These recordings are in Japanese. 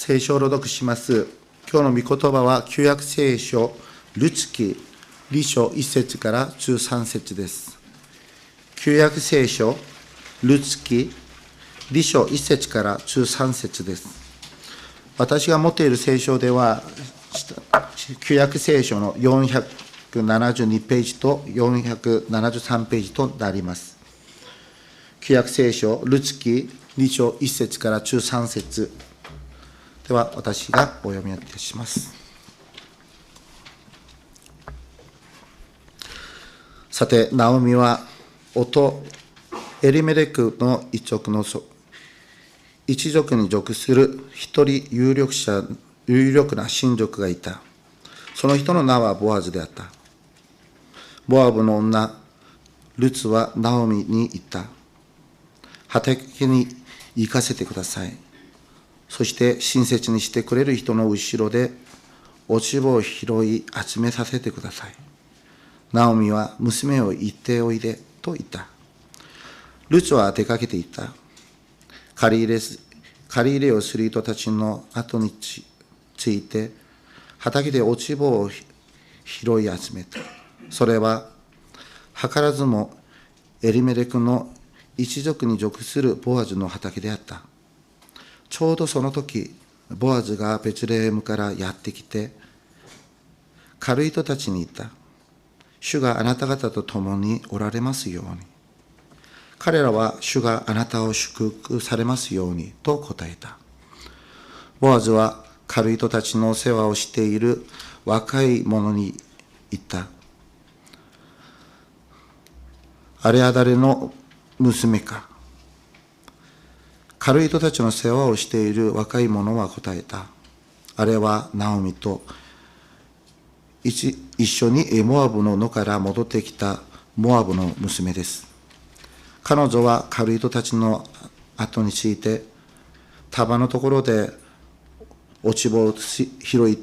聖書を朗読します。今日の御言葉は旧約聖書ルツキ2章1節から13節です。旧約聖書ルツキ2章1節から13節です。私が持っている聖書では旧約聖書の472ページと473ページとなります。旧約聖書ルツキ2章1節から13節では私がお読みいたします。さて、ナオミは夫エリメレクの一族に属する一人有力な親族がいた。その人の名はボアズであった。モアブの女ルツはナオミに言った。畑に行かせてください。そして親切にしてくれる人の後ろで落ち葉を拾い集めさせてください。ナオミは娘を行っておいでと言った。ルツは出かけていった。借り入れをする人たちの後について畑で落ち葉を拾い集めた。それは図らずもエリメレクの一族に属するボアズの畑であった。ちょうどその時、ボアズがベツレヘムからやってきて、狩る人たちに言った。主があなた方と共におられますように。彼らは主があなたを祝福されますようにと答えた。ボアズは狩る人たちの世話をしている若い者に言った。あれは誰の娘か。狩る人たちの世話をしている若い者は答えた。あれはナオミと一緒にモアブの野から戻ってきたモアブの娘です。彼女は狩る人たちの後について束のところで落ち葉を拾い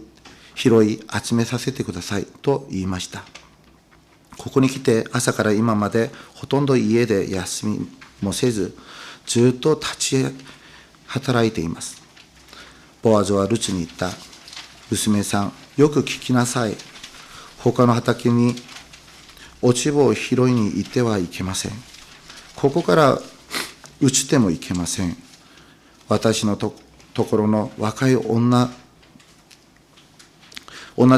集めさせてくださいと言いました。ここに来て朝から今までほとんど家で休みもせずずっと立ち働いています。ボアズはルツに言った。娘さん、よく聞きなさい。他の畑に落ち葉を拾いに行ってはいけません。ここから移ってもいけません。私のところの若い女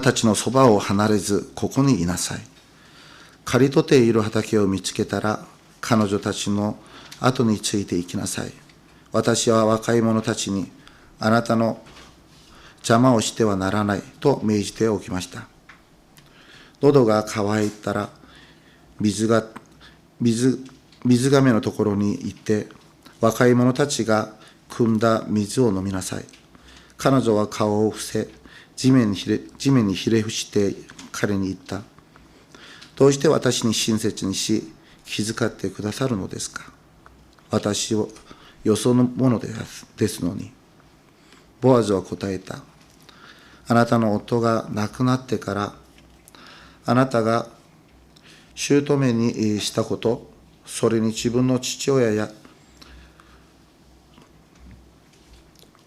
たちのそばを離れず、ここにいなさい。刈り取っている畑を見つけたら、彼女たちの後について行きなさい。私は若い者たちに、あなたの邪魔をしてはならないと命じておきました。喉が渇いたら、水がめのところに行って、若い者たちが汲んだ水を飲みなさい。彼女は顔を伏せ、地面にひれ伏して彼に言った。どうして私に親切にし、気遣ってくださるのですか。私をよそのものですのに。ボアズは答えた。あなたの夫が亡くなってから、あなたが姑にしたこと、それに自分の父親や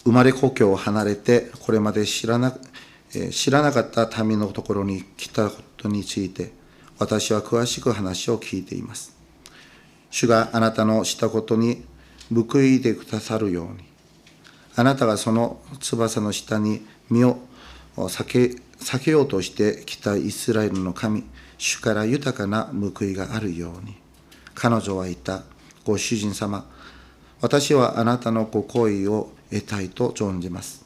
生まれ故郷を離れて、これまで知らなかった民のところに来たことについて、私は詳しく話を聞いています。主があなたのしたことに報いてくださるように、あなたがその翼の下に身を避けようとしてきたイスラエルの神、主から豊かな報いがあるように。彼女は言った。ご主人様、私はあなたのご好意を得たいと存じます。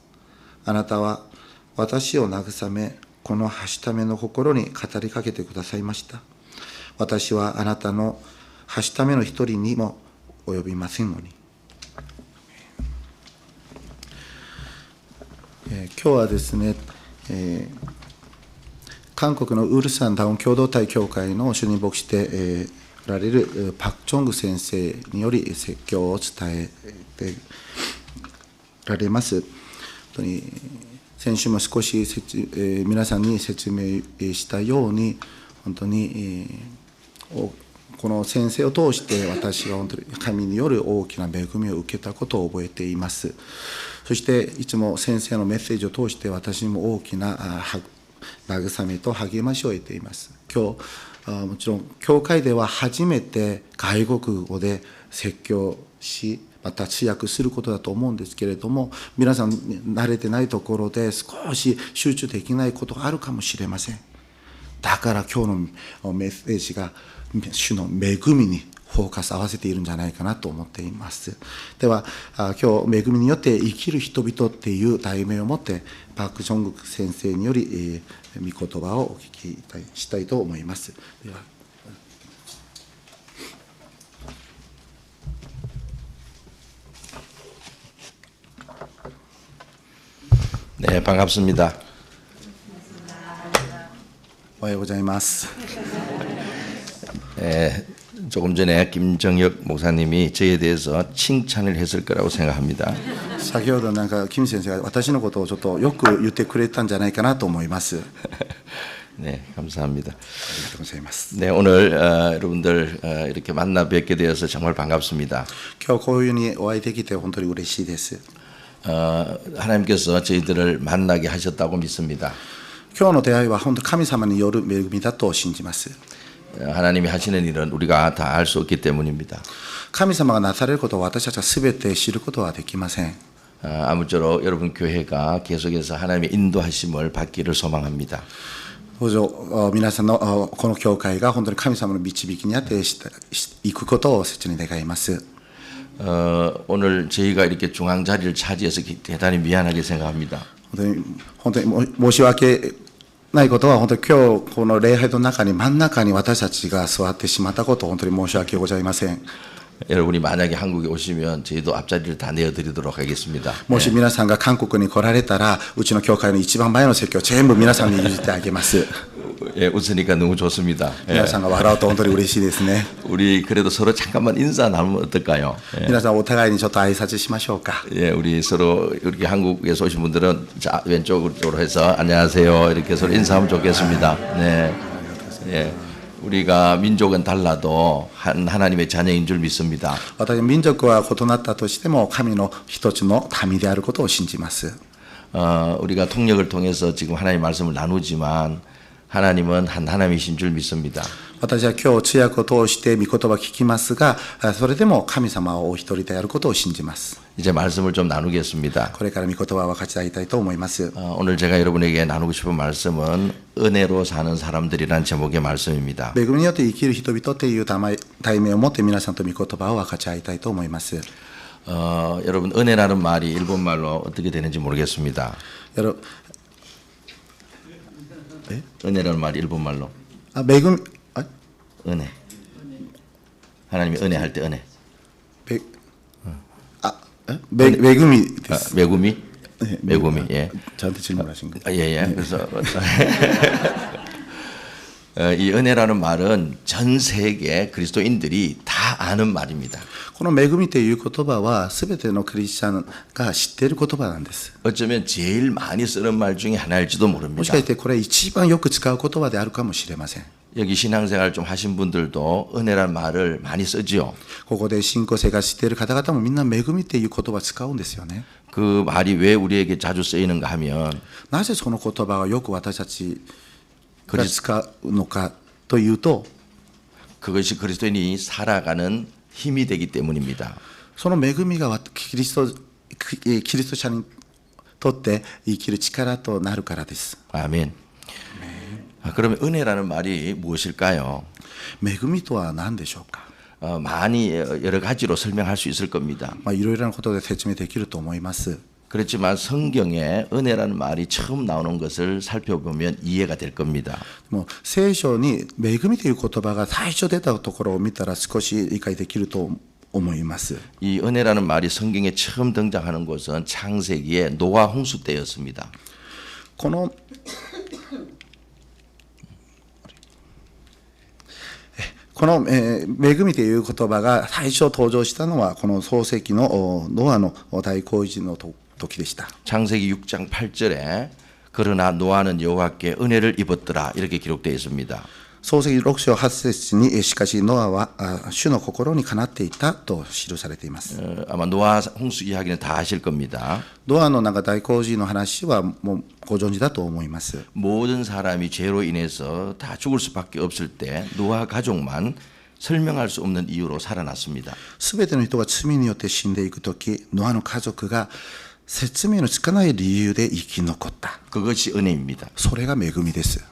あなたは私を慰め、このはしための心に語りかけてくださいました。私はあなたのはしための一人にも及びませんのに。今日はですね、韓国のウルサンダウン共同体協会の主任牧師でおられるパク・チョング先生により説教を伝えてられます。本当に先週も少し皆さんに説明したように、本当にこの先生を通して私は本当に神による大きな恵みを受けたことを覚えています。そしていつも先生のメッセージを通して私にも大きな慰めと励ましを得ています。今日もちろん教会では初めて外国語で説教しまた通訳することだと思うんですけれども、皆さん慣れてないところで少し集中できないことがあるかもしれません。だから今日のメッセージが主の恵みにフォーカス合わせているんじゃないかなと思っています。では今日恵みによって生きる人々っていう題名を持ってパーク・ジョングク先生により御言葉をお聞きしたいと思います。では네, 반갑습니다. おはようございます。 조금 전에 김정혁 목사님이 저에 대해서 칭찬을 했을 거라고 생각합니다. 先ほど金先生が私のことをちょっとよく言ってくれたんじゃないかなと思います。 네, 감사합니다. ありがとうございます。 네, 오늘 여러분들 이렇게 만나 뵙게 되어서 정말 반갑습니다. 今日こういうふうにお会いできて本当に嬉しいです。 하나님께서 저희들을 만나게 하셨다고 믿습니다. 今日の出会いは本当神様による恵みだと信じます。 하나님이 하시는 일은 우리가 다 알 수 없기 때문입니다. 神様がなされることを私たちは全て知ることはできません。 아무쪼록 여러분 교회가 계속해서 하나님의 인도하심을 받기를 소망합니다. どうぞ皆さんのこの教会が本当に神様の導きにあっていくことを切に願います。 오늘 저희가 이렇게 중앙 자리를 차지해서 대단히 미안하게 생각합니다. 本当に申し訳ないことは本当に今日この礼拝の中に真ん中に私たちが座ってしまったことを本当に申し訳ございません。 여러분이 만약에 한국에 오시면 저희도 앞자리를 다 내어드리도록 하겠습니다. もし皆さんが韓国に来られたらうちの教会の一番前の席を全部皆さんに譲ってあげます。 예, 웃으니까 너무 좋습니다. 皆さんが笑うと本当に嬉しいですね。 우리 그래도 서로 잠깐만 인사 나누면 어떨까요? 皆さんお互いにちょっと挨拶しましょうか。 예, 우리 서로 이렇게 한국에서 오신 분들은 자, 왼쪽으로 해서 안녕하세요 이렇게 서로 인사하면 좋겠습니다. 네, 예, 우리가 민족은 달라도 하나님의 자녀인 줄 믿습니다. 私は民族は異なったとしても神の一つの民であることを信じます。 우리가 통역을 통해서 지금 하나님의 말씀을 나누지만 하나님은 한 하나님이신 줄 믿습니다. 私は今日通訳を通して御言葉を聞きますが、それでも神様はお一人であることを信じます。 이제 말씀을 좀 나누겠습니다. これから御言葉を分かち合いたいと思います。 오늘 제가 여러분에게 나누고 싶은 말씀은 은혜로 사는 사람들이란 제목의 말씀입니다. 恵みによって生きる人々という題名を持って皆さんと御言葉を分かち合いたいと思います。 여러분 은혜라는 말이 일본말로 어떻게 되는지 모르겠습니다. 은혜라는 말이 일본말로 恵み、은혜. 하나님이 은혜할 때 은혜. 恵みです。 매구미? 매구미. 예. 저한테 질문하신 거. 예, 예. 그래서 이 은혜라는 말은 전 세계 그리스도인들이 다 아는 말입니다. この恵みという言葉は全てのクリスチャンが知っている言葉なんです。 어쩌면 제일 많이 쓰는 말 중에 하나일지도 もし 모릅니다. かしてこれ一番よく使う言葉であるかもしれません。 여기 신앙생활 좀 하신 분들도 은혜라는 말을 많이 쓰지요. ここで信仰生活している方々もみんな恵みという言葉を使うんですよね。 그 말이 왜 우리에게 자주 쓰이는가 하면 なぜその言葉がよく私たちが使うのかというと、 그것이 그리스도인이 살아가는 힘이 되기 때문입니다. その恵みがキリスト者にとって生きる力となるからです。 아멘. 그러면 은혜라는 말이 무엇일까요? 恵みとは何でしょうか。 많이 여러 가지로 설명할 수 있을 겁니다. いろいろなことで説明できると思います。 그렇지만 성경에 은혜라는 말이 처음 나오는 것을 살펴보면 이해가 될 겁니다. もう聖書に恵みという言葉が最初出たところを見たら少し理解できると思います。 이 은혜라는 말이 성경에 처음 등장하는 곳은 창세기의 노아 홍수 때였습니다. この恵みという言葉が最初登場したのはこの創世記のノアの大洪水の時でした。 창세기 6장 8절에 그러나 노아는 여호와께 은혜를 입었더라 이렇게 기록되어 있습니다. 創世記6章8節に、しかしノアは主の心にかなっていたと記されています。 아마 노아 홍수 이야기는 다 아실 겁니다. ノアの大洪水の話はもうご存知だと思います。 모든 사람이 죄로 인해서 다 죽을 수밖에 없을 때 노아 가족만 설명할 수 없는 이유로 살아났습니다. すべての人が罪によって死んでいくとき、ノアの家族が説明のつかない理由で生き残った。 그것이 은혜입니다. それが恵みです。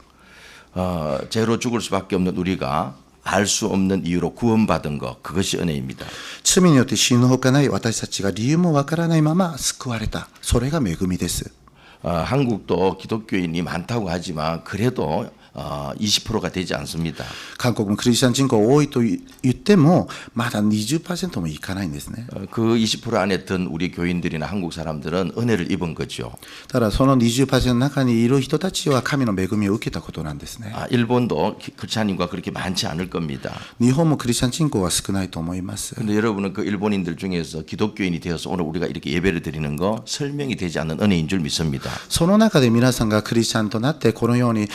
죄로 죽을 수밖에 없는 우리가 알 수 없는 이유로 구원받은 것, 그것이 은혜입니다. 罪によって死ぬほかない私たちが理由もわからないまま救われた。それが恵みです。 한국도 기독교인이 많다고 하지만 그래도 20%가 되지 않습니다. 韓国もクリスチャン人口多いと言ってもまだ 20% もいかないんですね。 그 20% 안에 든 우리 교인들이나 한국 사람들은 은혜를 입은 거죠. ただその 20% の中にいる人たちは神の恵みを受けたことなんですね。 일본도 크리스찬인과 그렇게 많지 않을 겁니다. 日本もクリスチャン人口は少ないと思います。 근데 여러분은 그 일본인들 중에서 기독교인이 되어서 오늘 우리가 이렇게 예배를 드리는 거 설명이 되지 않는 은혜인 줄 믿습니다. その中で皆さんがクリスチャンとなってこのように、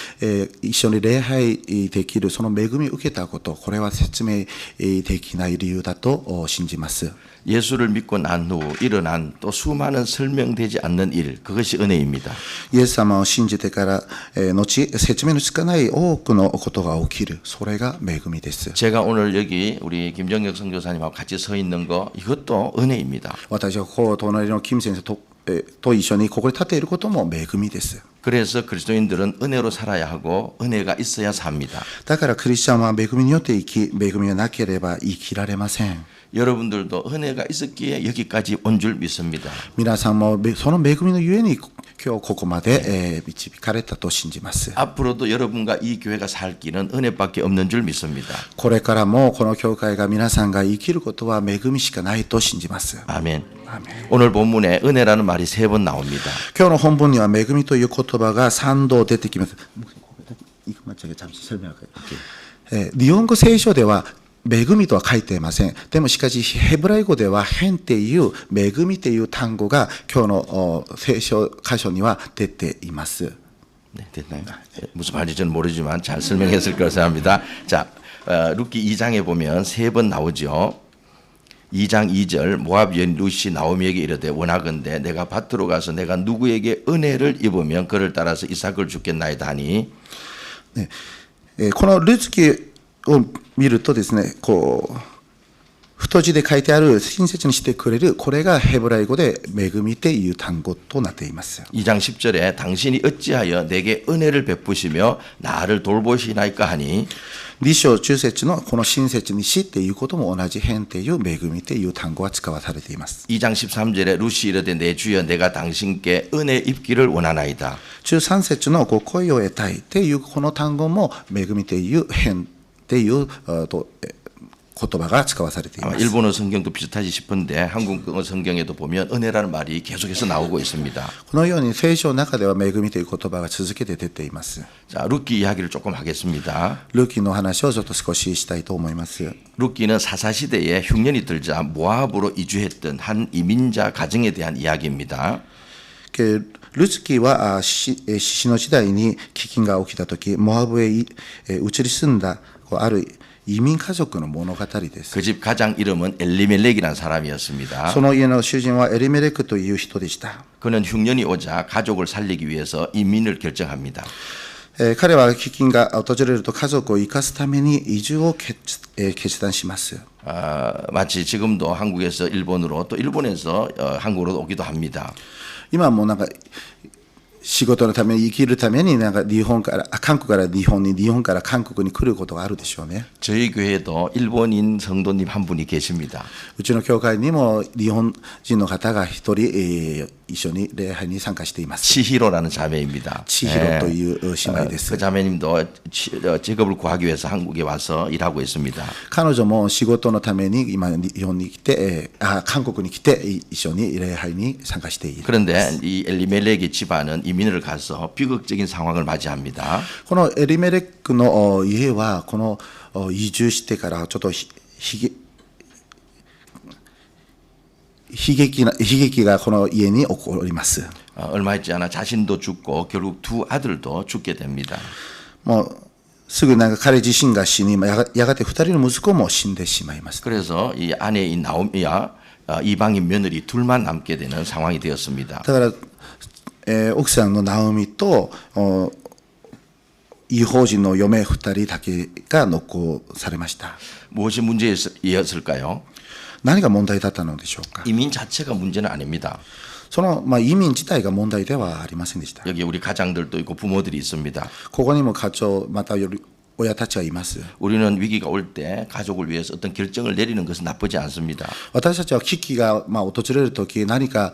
一緒に礼拝できるその恵みを受けたこと、これは説明できない理由だと信じます。 예수를 믿고 난 후 일어난 또 수많은 설명되지 않는 일, 그것이 은혜입니다. イエス様を信じてから、後説明のつかない多くのことが起きる、それが恵みです。 제가 오늘 여기 우리 김정혁 선교사님하고 같이 서 있는 거 이것도 은혜입니다. 私はこう隣のキム先生と一緒にここに立っていることも恵みです。 그래서 그리스도인들은 은혜로 살아야 하고 은혜가 있어야 삽니다. だからクリスチャンは恵みによって生き、恵みがなければ生きられません。 여러분들도 은혜가 있었기에 여기까지 온 줄 믿습니다. 皆さんもその恵みのゆえに今日ここまで導かれたと信じます。 앞으로도 여러분과 이 교회가 살 길은 은혜밖에 없는 줄 믿습니다. これからもこの教会が皆さんが生きることは恵みしかないと信じます。 아멘. 아멘. 오늘 본문에 은혜라는 말이 3번 나옵니다. 今日の本文には恵みという言葉が3度出てきます。日本語聖書では恵みとは書いていません。でもしかしヘブライ語では変っていう恵みという単語が今日の聖書箇所には出ています。 네, 됐나요? 무슨 말인지 저는 모르지만 잘 설명했을 거라 생각합니다. 자, 룻기 2장에 보면 3번 나오죠. 2장 2절 모압 여인 룻이 나오미에게 이르되 원하건대 내가 밭으로 가서 내가 누구에게 은혜를 입으면 그를 따라서 이삭을 주겠나이다 하니 このルツ記を見るとですね、こう太字で書いてある親切にしてくれる、これがヘブライ語で恵みという単語となっています。 2장 10절에 당신이 어찌하여 내게 은혜를 베푸시며 나를 돌보시나이까 하니 2章10節のこの親切にしっていうことも同じ変っていう恵みという単語が使わされています。 2장 13절에 룻이 이르되 내 주여 내가 당신께 은혜 입기를 원하나이다. 13節のご声を得たいっていうこの単語も恵みという変っていう言葉が使わされています。 일본어 성경도 비슷하지 싶은데 한국어 성경에도 보면 은혜라는 말이 계속해서 나오고 있습니다. このように聖書の中では恵みという言葉が続けて出ています。 자, 룻기 이야기를 조금 하겠습니다. ルキの話をちょっと少ししたいと思います。 룻기는 사사시대에 흉년이 들자 모압으로 이주했던 한 이민자 가정에 대한 이야기입니다. ルツ記は死の時代に飢饉が起きたとき、モアブへ移り住んだある移民家族の物語です。 그 집 가장 이름은 엘리멜렉이라는 사람이었습니다. その家の主人はエリメレクという人でした。 그는 흉년이 오자 가족을 살리기 위해서 이민을 결정합니다. 彼は飢饉が訪れると家族を生かすために移住を決断します。 마치 지금도 한국에서 일본으로 또 일본에서 한국으로 오기도 합니다. 今もなんか仕事のために生きるためになんか韓国から日本に、日本から韓国に来ることがあるでしょうね。 저희 교회도 일본인 성도님 한 분이 계십니다. うちの教会にも日本人の方が一人、一緒に礼拝に参加しています。 치히로라는 자매입니다. 千尋という姉妹です。 그 자매님도 직업을 구하기 위해서 한국에 와서 일하고 있습니다. 彼女も仕事のために今日本に来て、韓国に来て一緒に礼拝に参加している。 그런데 이 엘리멜렉의 집안은 이민을 가서 비극적인 상황을 맞이합니다. このエリメレックの家はこの移住してからちょっと悲劇がこの家に起こります。 얼마 있지 않아 자신도 죽고 결국 두 아들도 죽게 됩니다. もうすぐなんか彼自身が死に、やがて二人の息子も死んでしまいます。 그래서 이 아내인 나오미와 이방인 며느리 둘만 남게 되는 상황이 되었습니다. だから、奥さんのナオミと異邦人の嫁二人だけが残されました。 무엇이 문제였을까요? 何が問題だったのでしょうか。 이민 자체가 문제는 아닙니다. その、移民自体が問題ではありませんでした。 여기 우리 가장들도 있고 부모들이 있습니다. ここにも課長、また親たちがいます。 우리는 위기가 올 때 가족을 위해서 어떤 결정을 내리는 것은 나쁘지 않습니다. 私たちは危機が訪れるとき、何か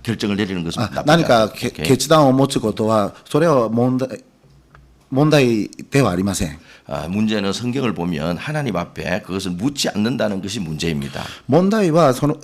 결정을 내리는 것은 나쁘지 何か 않습니다. 오케이. 決断を持つことは、それは問題ではありません。 문제는 성경을 보면 하나님 앞에 그것을 묻지 않는다는 것이 문제입니다. 問題はその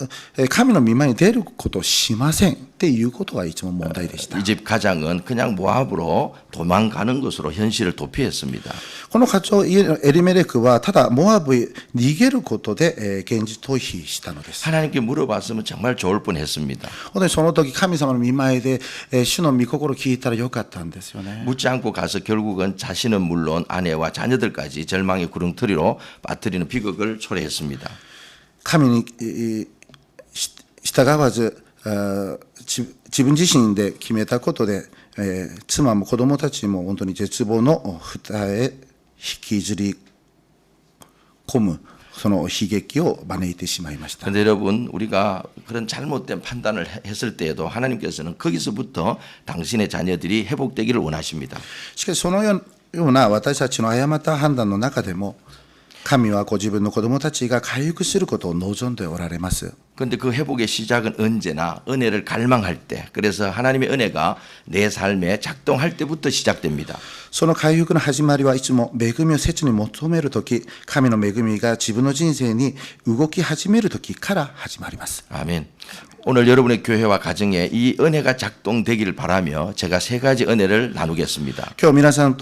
神の御前に出ることをしませんっていうことが一番問題でした。 이 집 가장은 그냥 모압으로 도망가는 것으로 현실을 도피했습니다. この課長エリメレクはただモアブへ逃げることで現実逃避したのです。 하나님께 물어봤으면 정말 좋을 뻔했습니다. 本当にその時神様の御前で主の御心を聞いたらよかったんですよね。 묻지 않고 가서 결국은 자신은 물론 아내와 자녀들까지 절망의 구렁텅이로 빠뜨리는 비극을 초래했습니다. 神に従わず自分自身で決めたことで、妻も子供たちも本当に絶望の蓋へ引きずり込むその悲劇を招いてしまいました。 그런데 여러분 우리가 그런 잘못된 판단을 했을 때에도 하나님께서는 거기서부터 당신의 자녀들이 회복되기를 원하십니다. しかしそのような私たちの誤った判断の中でも神はご自分の子供たちが回復することを望んでおられます。 그런데 그 회복의 시작은 언제나 은혜를 갈망할 때, 그래서 하나님의 은혜가 내 삶에 작동할 때부터 시작됩니다. その回復の始まりはいつも恵みを切に求めるとき、神の恵みが自分の人生に動き始めるときから始まります。 아멘. 오늘 여러분의 교회와 가정에 이 은혜가 작동되기를 바라며 제가 세 가지 은혜를 나누겠습니다. 今日皆さん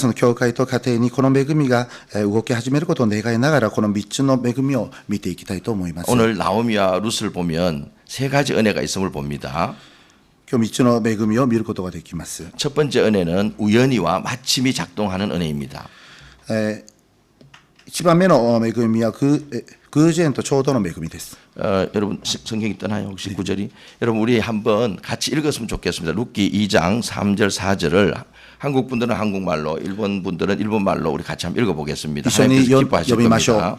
の教会と家庭にこの恵みが動き始めることを願いながらこの3つの恵みを見ていきたいと思います。 오늘 나오미와 룻을 보면 세 가지 은혜가 있음을 봅니다. 今日3つの恵みを見ることができます。 첫 번째 은혜는 우연히와 마침이 작동하는 은혜입니다. 1番目の恵みは偶然とちょうどの恵みです。 여러분 성경이 떠나요? 혹시 구절이? 여러분 우리 한번 같이 읽었으면 좋겠습니다. 룻기 2장 3절 4절을 한국 분들은 한국말로, 일본 분들은 일본말로 우리 같이 한번 읽어보겠습니다. 하나님께서 기뻐하실 겁니다.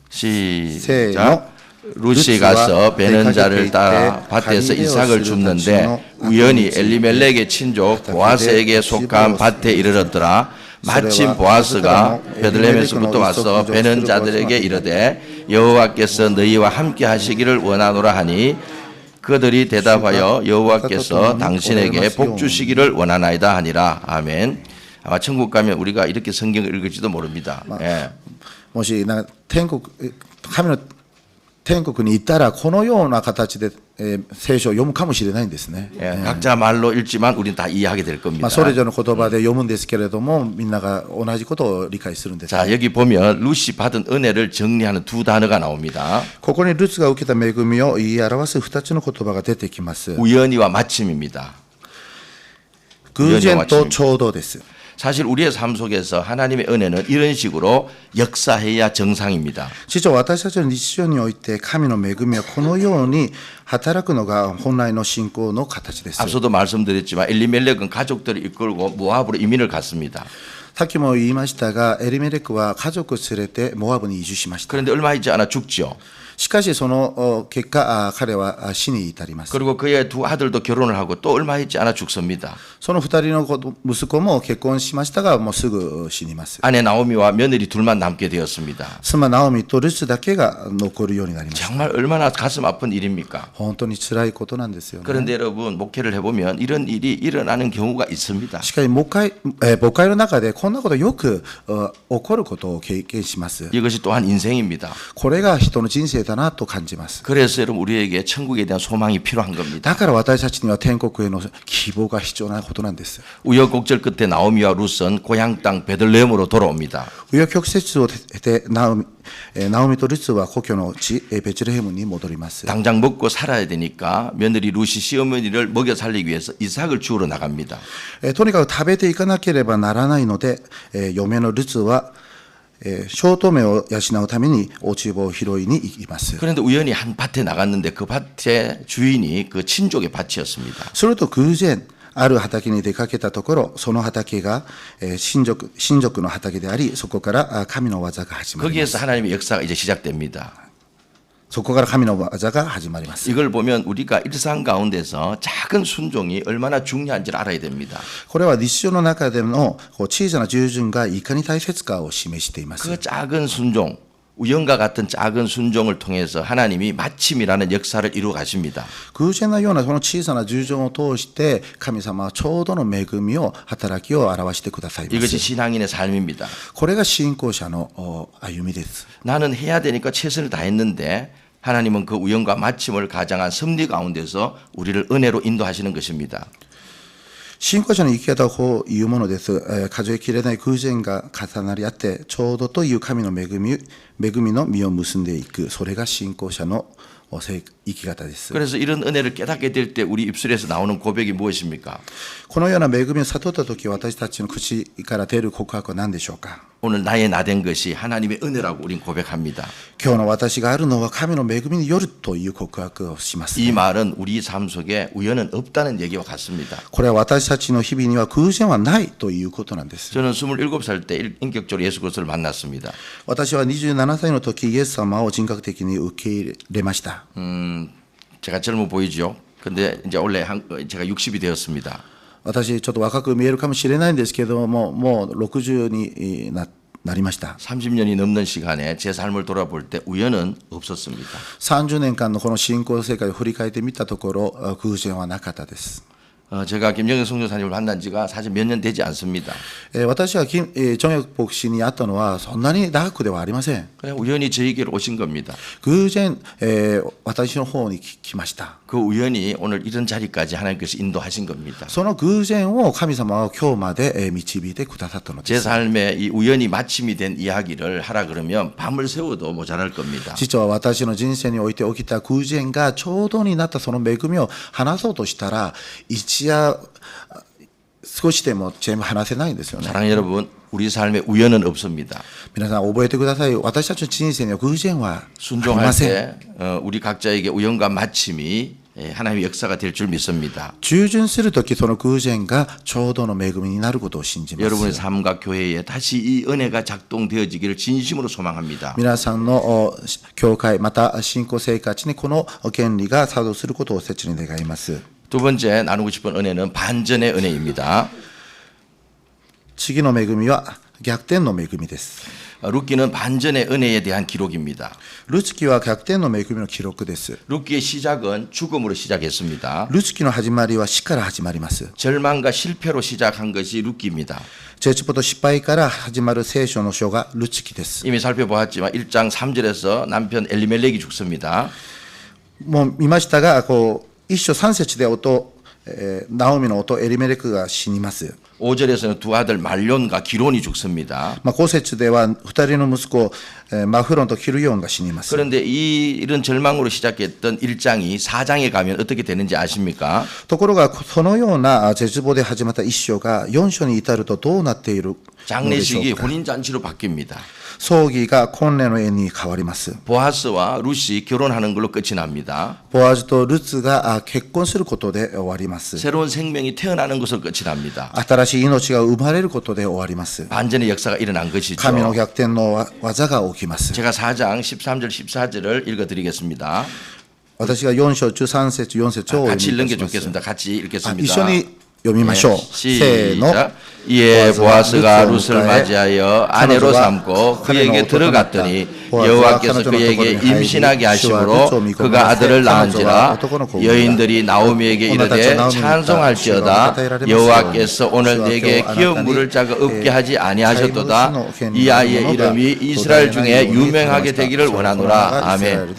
시작. 룻이 가서 베는 자를 따라 밭에서 이삭을 줍는데 우연히 엘리멜렉의 친족 보아스에게 속한 밭에 이르렀더라. 마침 보아스가 베들레헴에서부터 와서 베는 자들에게 이르되 여호와께서 너희와 함께 하시기를 원하노라 하니 그들이 대답하여 여호와께서 당신에게 복 주시기를 원하나이다 하니라. 아멘. 아마 천국 가면 우리가 이렇게 성경을 읽을지도 모릅니다. 예. もし神の天国に行ったらこのような形で聖書を読むかもしれないんですね。 예, 각자 말로 읽지만 우리는 다 이해하게 될 겁니다. それぞれの言葉で読むんですけれども、みんなが同じことを理解するんです。 자, 여기 보면 룻이 받은 은혜를 정리하는 두 단어가 나옵니다. ここにルツが受けた恵みを言い表す2つの言葉が出てきます。 우연히와 마침입니다. 偶然とちょうどです。 사실 우리의 삶 속에서 하나님의 은혜는 이런 식으로 역사해야 정상입니다. 実は私たちの日常において神の恵みはこのように働くのが本来の信仰の形です。 앞서도 말씀드렸지만 엘리멜렉은 가족들을 이끌고 모압으로 이민을 갔습니다. さっきも言いましたが、エリメレクは家族を連れてモアブに移住しました。 그런데 얼마 있지 않아 죽죠. しかしその結果、彼は死に至ります。 그리고 그의 두 아들도 결혼을 하고 또 얼마 있지 않아 죽습니다. その2人の息子も結婚しましたが、もうすぐ死にます。 아내 나오미와 며느리 둘만 남게 되었습니다. 妻ナオミとルツだけが残るようになりました。 정말 얼마나 가슴 아픈 일입니까? 本当に辛いことなんですよね。 그런데 여러분 목회를 해보면 이런 일이 일어나는 경우가 있습니다. しかし牧会の中でこんなことよく起こることを経験します。 이것이 또한 인생입니다. これが人の人生だなと感じます。 그래서 여러분 우리에게 천국에 대한 소망이 필요한 겁니다. だから私たちには天国への希望が必要なことなんです。 우여곡절 끝에 나오미와 룻은 고향 땅 베들레헴으로 돌아옵니다. 紆余曲折を経てナオミナオミとルツは故郷の地ベツレヘムに戻ります。 당장 먹고 살아야 되니까 며느리 루시 시어머니를 먹여 살리기 위해서 이삭을 주우러 나갑니다. とにかく食べていかなければならないので、嫁のルツは小豆を養うために落ち葉を拾いに行きます。 그런데 우연히 한 밭에 나갔는데 그 밭의 주인이 그 친족의 밭이었습니다. それと偶然ある畑に出かけたところ、その畑が親族の畑であり、そこから神の技が始まります。 거기에서 하나님의 역사가 이제 시작됩니다. そこから神の技が始まります。 이걸 보면 우리가 일상 가운데서 작은 순종이 얼마나 중요한지를 알아야 됩니다. これは日常の中での小さな従順がいかに大切かを示しています。 그 작은 순종, 우연과 같은 작은 순종을 통해서 하나님이 마침이라는 역사를 이루어 가십니다. 偶然のようなこの小さな従順を通して神様はちょうどの恵みを働きを表してくださいま 이것이 す。 신앙인의 삶입니다. これが信仰者の歩みです。 나는 해야 되니까 최선을 다했는데 하나님은 그 우연과 마침을 가장한 섭리 가운데서 우리를 은혜로 인도하시는 것입니다. 信仰者の生き方をこういうものです。数えきれない偶然が重なり合って、ちょうどという神の恵みの実を結んでいく。それが信仰者の生き方です。 그래서 이런 은혜를 깨닫게 될 때 우리 입술에서 나오는 고백이 무엇입니까? このような恵みを悟ったとき、私たちの口から出る告白は何でしょうか。 오늘 나의 나된 것이 하나님의 은혜라고 우린 고백합니다. 今日の私があるのは神の恵みによるという告白をします。 이 말은 우리 삶 속에 우연은 없다는 얘기와 같습니다. これは私たちの日々には偶然はないということなんです。 저는 27살 때 인격적으로 예수 그리스도를 만났습니다. 私は27歳の時、イエス様を人格的に受け入れました。 제가 젊어 보이죠? 근데 이제 원래 제가 60이 되었습니다. 私ちょっと若く見えるかもしれないんですけども、もう60になりました。 30년이 넘는 시간에 제 삶을 돌아볼 때 우연은 없었습니다. 30年間のこの信仰生活を振り返ってみたところ、偶然はなかったです。 제가 김정혁 선교사님을 만난 지가 사실 몇 년 되지 않습니다. 私は정혁牧師に会ったのはそんなに長くではありません。 그냥 우연히 저에게로 오신 겁니다. 偶然、私の方に来ました。 그 우연히 오늘 이런 자리까지 하나님께서 인도하신 겁니다. その偶然を神様は今日まで導いてくださったの 제 です。 삶에 이 우연히 마침이 된 이야기를 하라 그러면 밤을 새워도 모자랄 겁니다. 実は私の人生において起きた偶然がちょうどになったその恵みを話そうとしたら、一夜少しでも全部話せないんですよね。 사랑하는 여러분, 우리 삶에 우연은 없습니다. 皆さん覚えてください。私たちの人生には偶然はあり 순종할 ません。 때 우리 각자에게 우연과 마침이 하나님의 역사가 될 줄 믿습니다. 従順するとき、その偶然がちょうどの恵みになることを信じます。 여러분의 삶과 교회에 다시 이 은혜가 작동되어지기를 진심으로 소망합니다. 皆さんの教会、また信仰生活にこの原理が作動することを切に願います。 두 번째 나누고 싶은 은혜는 반전의 은혜입니다. 次の恵みは逆転の恵みです。 룻기는 반전의 은혜에 대한 기록입니다. ルツキは逆転の恵みの記録です。 룻기의 시작은 죽음으로 시작했습니다. ルツキの始まりは死から始まります。 절망과 실패로 시작한 것이 룻기입니다. 絶望と失敗から始まる聖書の書がルツキです。 이미 살펴보았지만 1장 3절에서 남편 엘리멜렉이 죽습니다. もう見ましたが、一章三節でナオミの夫エリメレクが死にます。 5절에서는 두 아들 말론과 기론이 죽습니다. 5節では二人の息子マフロンとキルヨンが死にます。 그런데 이런 절망으로 시작했던 1장이 4장에 가면 어떻게 되는지 아십니까? ところがそのような絶望で始まった一章が4章に至るとどうなっているのでしょ 장례식이 うか。 혼인잔치로 바뀝니다. 葬儀が婚礼の宴に変わります。 보아스와 룻이 결혼하는 걸로 끝이 납니다. ボアズとルツが結婚することで終わります。 새로운 생명이 태어나는 것으로 끝이 납니다. 新しい命が生まれることで終わります。 반전의 역사가 일어난 것이죠. 神の逆転の技が起きます。 제가 4장 13절 14절을 읽어드리겠습니다. 私が4章13節4節をお 같이 読み 읽는 い 게 たします。 좋겠습니다. 같이 一 읽겠습니다. 緒に読みましょう。せーの。 시작. 이에 보아스가 룻을 맞이하여 아내로 삼고 그에게 들어갔더니 여호와께서 그에게 임신하게 하심으로 그가 아들을 낳은지라. 여인들이 나오미에게 이르되 찬송할지어다. 여호와께서 오늘 내게 기업 물을 자가 없게 하지 아니하셨도다. 이 아이의 이름이 이스라엘 중에 유명하게 되기를 원하노라. 아멘.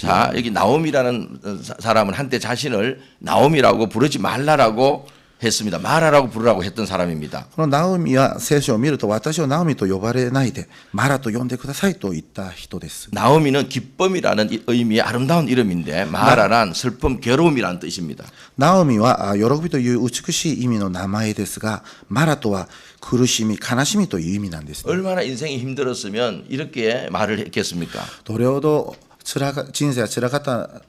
자, 여기 나오미라는 사람은 한때 자신을 나오미라고 부르지 말라라고 했습니다. 마라라고 부르라고 했던 사람입니다. このナオミは聖書を見ると、私をナオミと呼ばれないで、マラと呼んでくださいと言った人です。 나오미는 기쁨이라는 의미의 아름다운 이름인데 마라란 슬픔, 괴로움이라는 뜻입니다. ナオミは喜びという美しい意味の名前ですが、マラとは苦しみ、悲しみという意味なんですね。 얼마나 인생이 힘들었으면 이렇게 말을 했겠습니까? どれほど人生が辛かった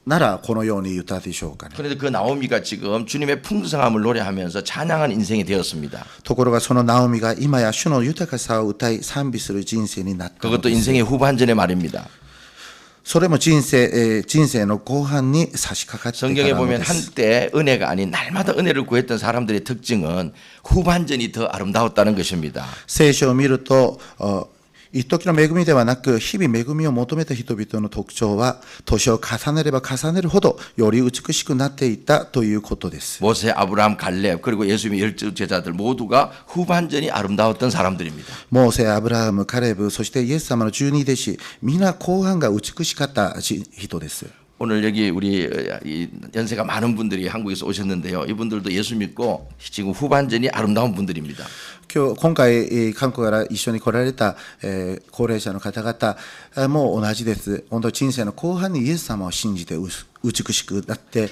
ならこのように言ったでしょうかね。 그런데 그 나오미가 지금 주님의 풍성함을 노래하면서 찬양한 인생이 되었습니다. ところがそのナオミが今や主の豊かさを歌い賛美する人生になったの 그것도 です。 인생의 후반전의 말입니다. それも人生の後半に差し掛かってか 성경에 らの 보면 です。 한때 은혜가 아닌 날마다 은혜를 구했던 사람들의 특징은 후반전이 더 아름다웠다는 것입니다. 聖書を見ると、一時の恵みではなく、日々恵みを求めた人々の特徴は、年を重ねれば重ねるほど、より美しくなっていったということです。 모세, 아브라함, 갈렙 그리고 예수님의 열두 제자들 모두가 후반전이 아름다웠던 사람들입니다. モーセ、アブラハム、カレブ、そしてイエス様の十二弟子、皆後半が美しかった人です。 오늘 여기 우리 연세가 많은 분들이 한국에서 오셨는데요. 이분들도 예수 믿고 지금 후반전이 아름다운 분들입니다. 今回、韓国から一緒に来られた高齢者の方々も同じです。本当に人生の後半にイエス様を信じて美しくなって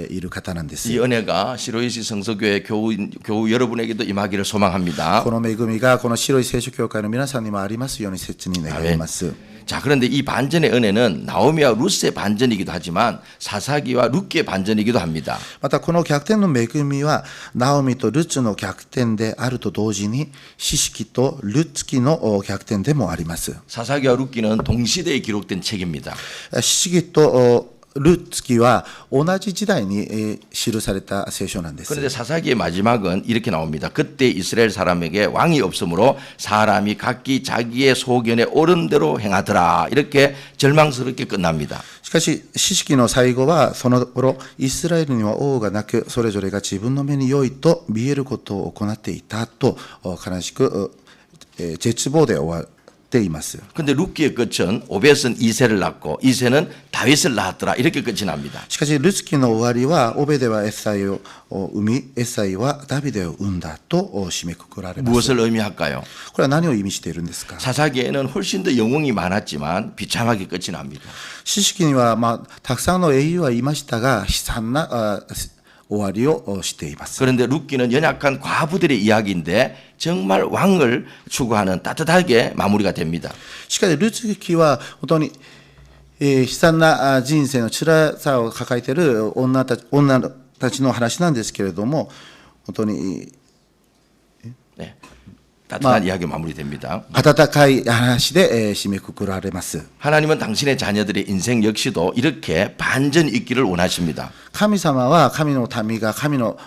いる方なんです。 이 은혜가 시로이시 성서교회 교우 여러분에게도 임하기를 소망합니다. この恵みがこの白い聖書教会の皆さんにもありますように切に願います。 자, 그런데 이 반전의 은혜는 나오미와 룻의 반전이기도 하지만 사사기와 룻기의 반전이기도 합니다. またこの逆転の恵みはナオミとルツの逆転であると同時に四式とルツ記の逆転でもあります。 사사기와 룻기는 동시대에 기록된 책입니다. 四式とルツ記は同じ時代に記された聖書なんです。 그런데 사사기의 마지막은 이렇게 나옵니다. 그때 이스라엘 사람에게 왕이 없으므로 사람이 각기 자기의 소견에 옳은 대로 행하더라. 이렇게 절망스럽게 끝납니다. しかし四式の最後はその頃イスラエルには王がなくそれぞれが自分の目に良いと見えることを行っていたと悲しく絶望で終わっています。 근데 룻기의 끝은 오벳은 이새를 낳고 이새는 다윗을 낳았더라. 이렇게 끝이 납니다. しかしルツ記の終わりはオベデはエッサイを生みエッサイはダビデを生んだと締めくくられます。 무엇을 의미할까요? これは何を意味しているんですか。 사사기에는 훨씬 더 영웅이 많았지만 비참하게 끝이 납니다. 四式にはたくさんの英雄はいましたが悲惨な終わりをしています。 그런데 룻기는 연약한 과부들의 이야기인데 정말 왕을 추구하는 따뜻하게 마무리가 됩니다. しかしルツ記は本当に悲惨な人生の辛さを抱えている女たちの話なんですけれども、本当に 네, 따뜻한 이야기 마무리됩니다. 温かい話で締めくくられます。 하나님은 당신의 자녀들의 인생 역시도 이렇게 반전이 있기를 원하십니다. 神様は神の民が神の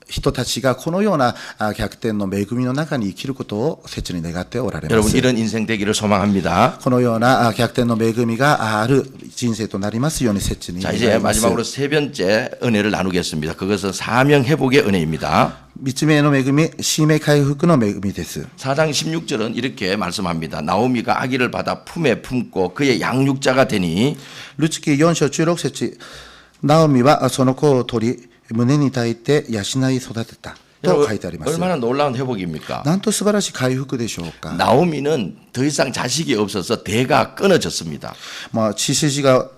人たちがこのような逆転の恵みの中に生きることを切に願っておられま 여러분 す。 이런 인생 되기를 소망합니다. このような逆転の恵みがある人生となりますように切に 자 願 이제 います。 마지막으로 세 번째 은혜를 나누겠습니다. 그것은 사명 회복의 은혜입니다. 三つ目の恵み、使命回復の恵みです。 4장 16절은 이렇게 말씀합니다. 나오미가 아기를 받아 품에 품고 그의 양육자가 되니 ルツ記4章16節、ナオミはその子を取り、胸に抱いて養い育てたと書いてあります。 얼마나 놀라운 회복입니까? なんと素晴らしい回復でしょうか。 나오미는 더 이상 자식이 없어서 대가 끊어졌습니다. 血筋が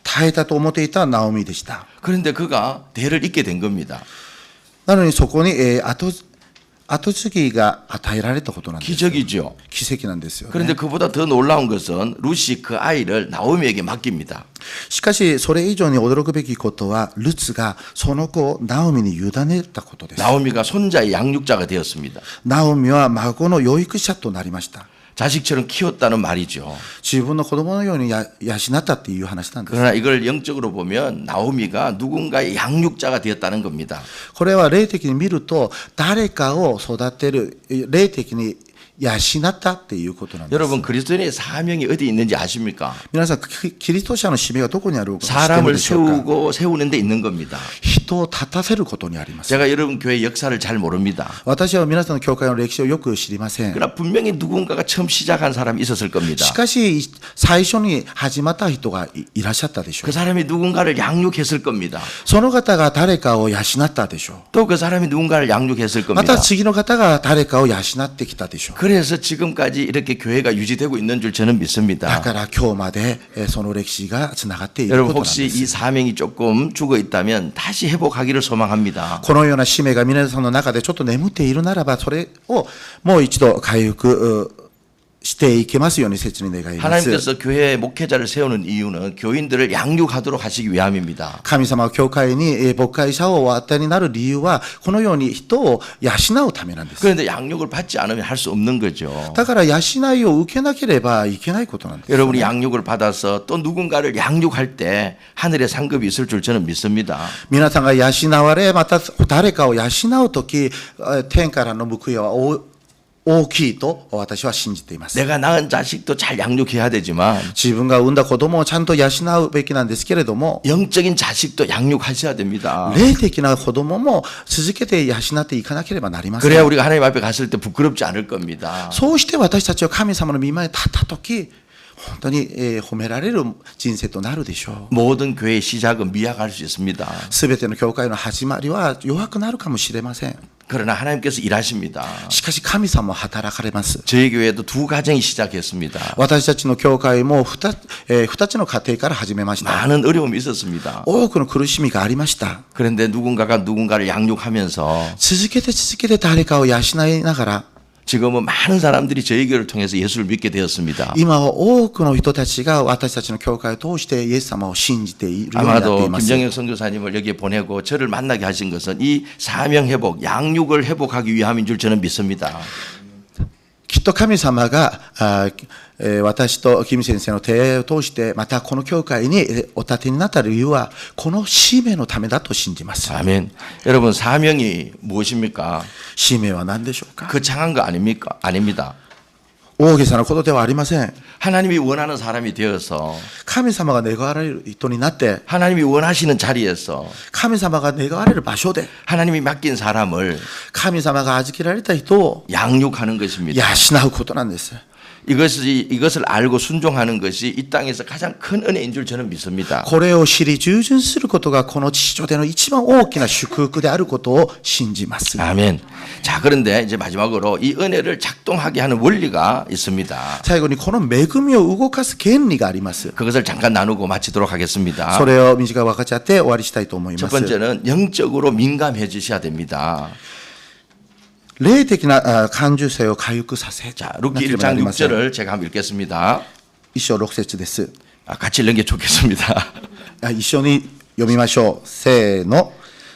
絶えたと思っていたナオミでした。 그런데 그가 대를 잇게 된 겁니다. なのにそこに後継ぎが与えられたことなんです。 기적이죠. 奇跡なんですよね。 그런데 그보다 더 놀라운 것은 룻이 그 아이를 나오미에게 맡깁니다. しかしそれ以上に驚くべきことはルツがその子をナオミに委ねたことです。 나오미가 손자의 양육자가 되었습니다. ナオミは孫の養育者となりました。 자식처럼 키웠다는 말이죠. 自分の子供のように養ったっていう話なんです。 그러나 이걸 영적으로 보면 나오미가 누군가의 양육자가 되었다는 겁니다. これは霊的に見ると誰かを育てる霊的に養ったっていうことなんです。 여러분 그리스도인의 사명이 어디 있는지 아십니까? 皆さん、キリスト者の使命がどこにあるか知っている 사람을 でしょうか。 세우고 세우는 데 있는 겁니다. 人を立たせることにあります。 제가 여러분 교회 역사를 잘 모릅니다. 私は皆さんの教会の歴史をよく知りません。 그러나 분명히 누군가가 처음 시작한 사람이 있었을 겁니다. しかし、最初に始まった人がいらっしゃったでしょ 그 う。 사람이 누군가를 양육했을 겁니다. その方が誰かを養ったでしょ 또 그 사람이 누군가를 양육했을 う。ま 겁니다. た次の方が誰かを養ってきたでしょう。 그래서 지금까지 이렇게 교회가 유지되고 있는 줄 저는 だ 믿습니다. から今日までその歴史がつながっている 여러분 ことなんで 혹시 す。 이 사명이 조금 죽어 있다면 다시 회복하기를 소망합니다. このような使命が皆さんの中でちょっと眠っているならば、それをもう一度回復していけますように切に願います。 하나님께서 교회에 목회자를 세우는 이유는 교인들을 양육하도록 하시기 위함입니다. 神様は教会に牧会者をお与えになる理由は、このように人を養うためなんです。 그런데 양육을 받지 않으면 할 수 없는 거죠. だから養いを受けなければいけないことなんです。 여러분이 양육을 받아서 또 누군가를 양육할 때 하늘의 상급이 있을 줄 저는 믿습니다. 皆さんが養われ、また誰かを養うとき、天からの報いは大きいと私は信じています。 내가 낳은 자식도 잘 양육해야 되지만 自分が産んだ子供をちゃんと養うべきなんですけれども、 영적인 자식도 양육하셔야 됩니다. 霊的な子供も続けて養っていかなければなりません。 그래야 우리가 하나님 앞에 갔을 때 부끄럽지 않을 겁니다. そうして私たちは神様の御前に立ったとき、本当に褒められる人生となるでしょう。 모든 교회의 시작은 미약할 수 있습니다. すべての教会の始まりは弱くなるかもしれません。 그러나 하나님께서 일하십니다. しかし神様も働かれます。 저희 교회도 두 가정이 시작했습니다. 私たちの教会も二つの家庭から始めました。 많은 어려움이 있었습니다. 多くの苦しみがありました。 그런데 누군가가 누군가를 양육하면서 続けて誰かを養いながら、 지금은 많은 사람들이 저희 교회를 통해서 예수를 믿게 되었습니다. 今は多くの人たちが私たちの教会を通してイエス様を信じているようになってい 아마도 ます。 김정혁 선교사님을 여기에 보내고 저를 만나게 하신 것은 이 사명 회복, 양육을 회복하기 위함인 줄 저는 믿습니다. きっと神様が私とキム先生の手を通してまたこの教会にお立てになった理由はこの使命のためだと信じます。 아멘. 여러분 사명이 무엇입니까? 使命は何でしょうか。 거창한 거 아닙니까? 아닙니다. 大げさなことではありません。 하나님이 원하는 사람이 되어서 神様が願われる人になって、 하나님이 원하시는 자리에서 神様が願われる場所で 하나님이 맡긴 사람을 神様が預けられた人を 양육하는 것입니다. 養うことなんです。 이것을 알고 순종하는 것이 이 땅에서 가장 큰 은혜인 줄 저는 믿습니다. これを知り従順することがこの地上での一番大きな祝福であることを信じます。 아멘. 자, 그런데 이제 마지막으로 이 은혜를 작동하게 하는 원리가 있습니다. 最後にこの恵みを動かす原理があります。 그것을 잠깐 나누고 마치도록 하겠습니다. それを短く分かち合って終わりしたいと思い 첫 ます。 번째는 영적으로 민감해지셔야 됩니다. 霊的な感受性を回復させ 자, な 루키 ければな 1장 りません。 6절을 제가 한번 읽겠습니다. 一章六節です。 같이 읽는 게 좋겠습니다. 一緒に読みましょう。せーの。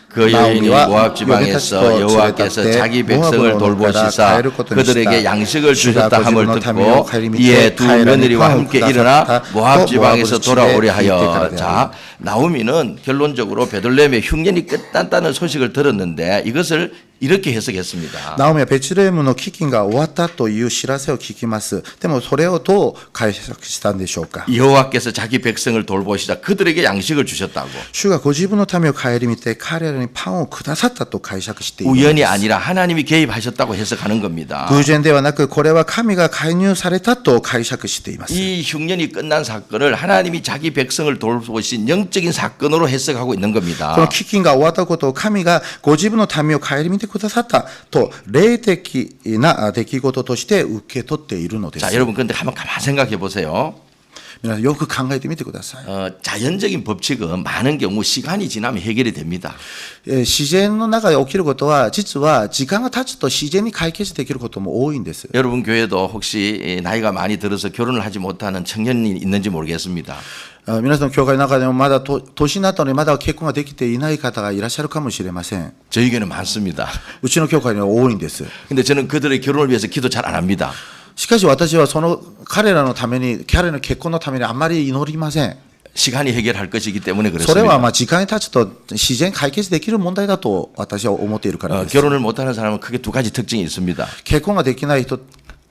그 여인이 모압 지방에서 여호와께서 자기 백성을 돌보시사 그들에게 양식을 주셨다 함을 듣고 이에 두 며느리와 함께 일어나 모압 지방에서 돌아오려 하여. 자, 나오미는 결론적으로 베들레헴의 흉년이 끝났다는 소식을 들었는데 이것을 이렇게 해석했습니다. ナオミはベツレヘムの飢饉が終わったという知らせを聞きます。でもそれをどう解釈したんでしょうか。 여호와께서 자기 백성을 돌보시자 그들에게 양식을 주셨다고. 主がご自分の民を顧みて彼らにパンをくださったと解釈している。 우연이 아니라 하나님이 개입하셨다고 해석하는 겁니다. 偶然ではなくこれは神が介入されたと解釈しています。 이 흉년이 끝난 사건을 하나님이 자기 백성을 돌보신 영적인 사건으로 해석하고 있는 こ 겁니다. の飢饉が終わったことを神がご自分の民を顧みてくださったと霊的な出来事として受け取っているのです。 자, 여러분 근데 한번 가만 생각해 보세요. 皆さんよく考えてみてください。 자연적인 법칙은 많은 경우 시간이 지나면 해결이 됩니다. 自然の中で起きることは実は時間が経つと自然に解決できることも多いんです。 여러분 교회도 혹시 나이가 많이 들어서 결혼을 하지 못하는 청년이 있는지 모르겠습니다. 皆さんの教会の中でもまだ年になったのにまだ結婚ができていない方がいらっしゃるかもしれません。 저희 교회는 많습니다. うちの教会には多いんです。 근데 저는 그들의 결혼을 위해서 기도 잘 안 합니다. しかし私はその彼らのために彼の結婚のためにあまり祈りません。 시간이 해결할 것이기 때문에 それは 그렇습니다. 時間に経つと自然解決できる問題だと私は思っているからです。 결혼을 못하는 사람은 크게 두 가지 특징이 있습니다. 結婚ができない人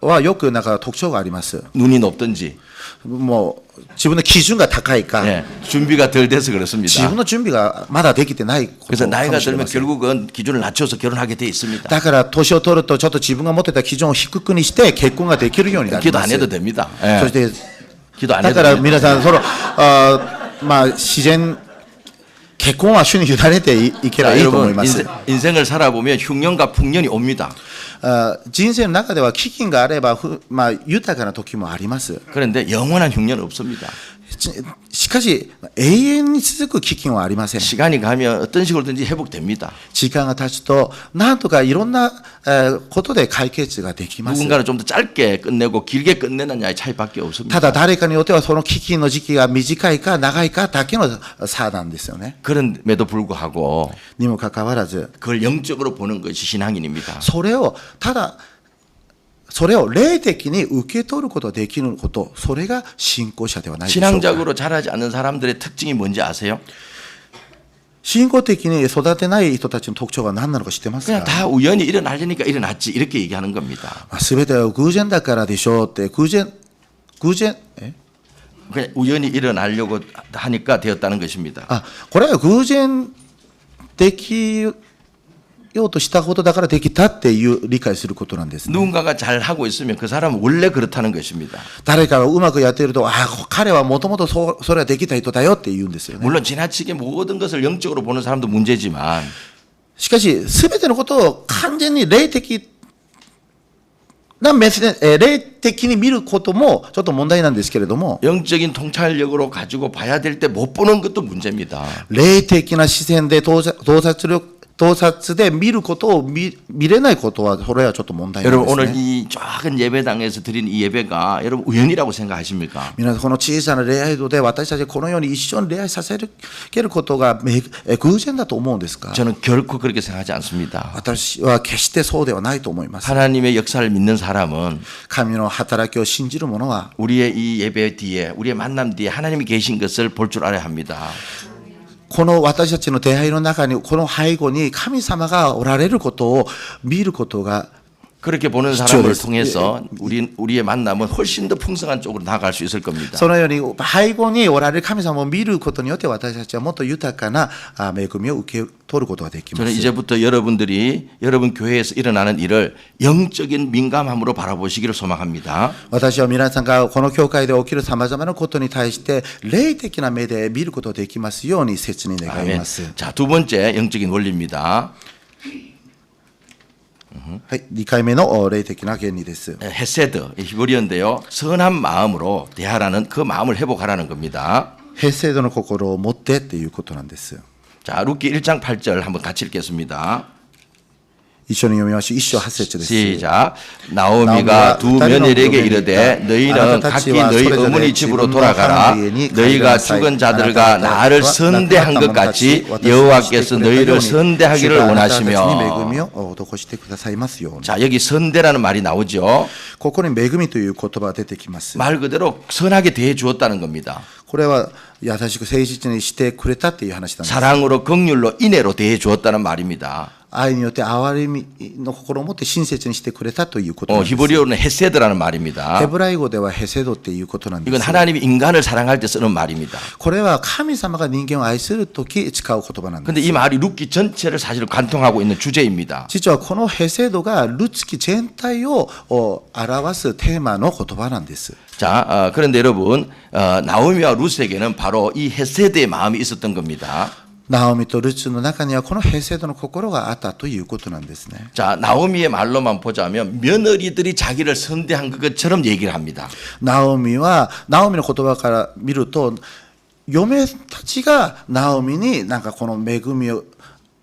はよくなんか特徴があります。 눈이 높든지 もう自分の基準が高いか、 예, 준비가 덜 돼서 自 그렇습니다. 分の準備がまだできてないこ 그래서 とか 나이가 もしれ 들면 ません。 결국은 기준을 낮춰서 결혼하게 돼 있습니다. だから年を取るとちょっと自分が持ってた基準を低くにして結婚ができるようになり 기도 ま 안 す。 해도 됩니다. 예, そして 기도 안 だ 해도 から 됩니다. 皆さんまあ自然結婚は主に委ねていけば 자, いいと思い 여러분 ます。 인생을 살아보면 흉년과 풍년이 옵니다. 人生の中では飢饉があればまあ豊かな時もあります。 그런데 영원한 흉년은 없습니다. しかし永遠に続く飢饉はありません。 시간이 가면 어떤 식으로든지 회복됩니다. 時間が経つとなんとかいろんなことで解決ができます。 누군가는 좀 더 짧게 끝내고 길게 끝내느냐의 차이밖에 없습니다. ただ誰かによってはその飢饉の時期が短いか長いかだけの差なんですよね。 그럼에도 불구하고 にもかかわらず 그걸 영적으로 보는 것이 신앙인입니다. それをそれを霊的に受け取ることができること、それが信仰者ではないでしょうか。 신앙적으로 자라지 않는 사람들의 특징이 뭔지 아세요? 信仰的に育てない人たちの特徴が何なのか知ってます 그냥 か。 다 우연히 일어나려니까 일어났지 이렇게 얘기하는 겁니다. すべては偶然だからでしょうって偶然그냥 우연히 일어나려고 하니까 되었다는 것입니다. これは偶然できようとしたことだからできたっていう理解することなんですね。 누군가가 잘 하고 있으면 그 사람은 원래 그렇다는 것입니다. 誰かがうまくやっていると彼はもともとそれはできた人だよって言うんですよね。 물론 지나치게 모든 것을 영적으로 보는 사람도 문제지만 しかし全てのことを完全に霊的な目線霊的に見ることもちょっと問題なんですけれども、 영적인 통찰력으로 가지고 봐야 될 때 못 보는 것도 문제입니다. 霊的な視線で洞察で見ることを見れないことはそれはちょっと問題なん 여러분 です 오늘 ね。 이 작은 예배당에서 드린 이 예배가 여러분 우연이라고 생각하십니까? 皆さんこの小さな礼拝堂で私たちがこのように一緒に礼拝させることが偶然だと思うんですか。 저는 결코 그렇게 생각하지 않습니다. 私は決してそうではないと思います。 하나님의 역사를 믿는 사람은 神の働きを信じる者は 우리의 이 예배 뒤에 우리의 만남 뒤에 하나님이 계신 것을 볼 줄 알아야 합니다. この私たちの出会いの中にこの背後に神様がおられることを見ることが 그렇게 보는 사람을 통해서 우리의 만남은 훨씬 더 풍성한 쪽으로 나아갈 수 있을 겁니다. そのように背後におられる神様を見ることによって私たちはもっと豊かな恵みを受け取ることができま 저는 す。 이제부터 여러분들이 여러분 교회에서 일어나는 일을 영적인 민감함으로 바라보시기를 소망합니다. 私は皆さんがこの教会で起きるさまざまなことに対して霊的な目で見ることができますように切に願い 아멘. ます。 자, 두 번째 영적인 원리입니다. はい、2回目の霊的な原理です。 헤세드, 히브리어인데요. 선한 마음으로 대하라는 그 마음을 회복하라는 겁니다. ヘセドの心を持ってっていうことなんです。 자, 룻기 1장 8절 한번 같이 읽겠습니다. 一緒に読みましょう。一章八節です。 시작. 나오미가 두 며느리에게 이르되 너희는 각기 너희 어머니 집으로 돌아가라. 너희가 죽은 자들과 나를 선대한 것 같이 여호와께서 너희를 선대하기를 원하시며. 자, 여기 선대라는 말이 나오죠. ここに恵みという言葉が出てきます。 말 그대로 선하게 대해 주었다는 겁니다. これは優しく誠実にしてくれたっていう話なんです。 사랑으로 긍휼로 인애로 대해 주었다는 말입니다. 愛によって憐れみの心を持って親切にしてくれたということなんです。 히브리어는 헤세드라는 말입니다. ヘブライ語ではヘセドっていうことなんで 이건 す。 하나님이 인간을 사랑할 때 쓰는 말입니다. これは神様が人間を愛するとき使う言葉なんです。 근데 이 말이 룻기 전체를 사실 관통하고 있는 주제입니다. 実はこのヘセドがルツキ全体を表すテーマの言葉なんです。 자, 그런데 여러분, 나오미와 룻에게는 바로 이 헤세드의 마음이 있었던 겁니다. ナオミとルツの中にはこのヘセドの心があったということなんですね。 자, 나오미의 말로만 보자면 며느리들이 자기를 선대한 것처럼 얘기를 합니다. ナオミの言葉から見ると嫁たちがナオミになんかこの恵みを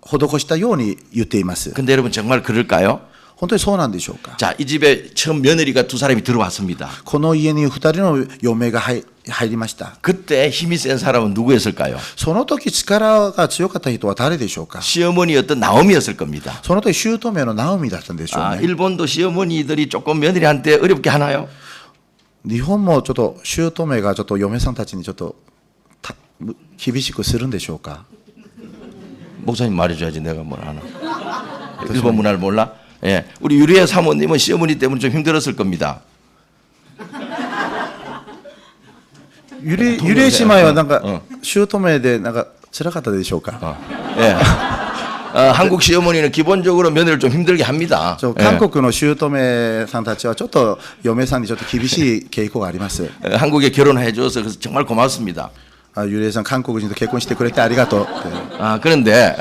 施したように言っています。 근데 여러분 정말 그럴까요? 本当にそうなんでしょうか。 자, 이 집에 처음 며느리가 두 사람이 들어왔습니다. この家に2人の嫁が入りました。 그때 힘이 센 사람은 누구였을까요? その時力が強かった人は誰でしょうか。 시어머니였던 나오미였을 겁니다. その時姑のナオミだったんでしょうね。 일본도 시어머니들이 조금 며느리한테 어렵게 하나요? 日本もちょっと姑がちょっと嫁さんたちにちょっと厳しくするんでしょうか。 목사님 말해줘야지 내가 뭘 아나. 일본 문화를 몰라? 예, 우리 유리의 사모님은 시어머니 때문에 좀 힘들었을 겁니다. ゆり姉妹はなんかうん姑でなんか辛かったでしょうか。 예. 한국 시어머니는 기본적으로 며느리를 좀 힘들게 합니다. 韓国の姑さんたちはちょっと嫁さんにちょっと厳しい傾向があります。 예, 한국에 결혼해 줘서 그래서 정말 고맙습니다. ゆりえさん韓国人と結婚してくれてありがとうって。 그런데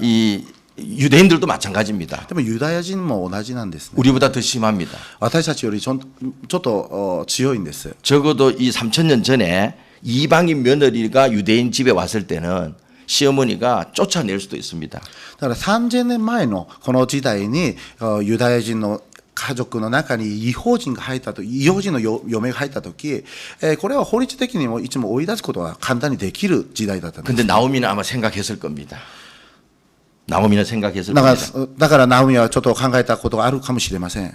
이 유대인들도 마찬가지입니다. でもユダヤ人も同じなんですね。 우리보다 더 심합니다. 私たちよりちょっと強いんです。 적어도 이 3,000년 전에 이방인 며느리가 유대인 집에 왔을 때는 시어머니가 쫓아낼 수도 있습니다. だから3000年前のこの時代にユダヤ人の家族の中に異邦人が入ったと異邦人の嫁が入った時、これは法律的にもいつも追い出すことが簡単にできる時代だったんです。 근데 나오미는 아마 생각했을 겁니다. 나오미는 생각했을 だから 겁니다. だからナオミはちょっと考えたことがあるかもしれません。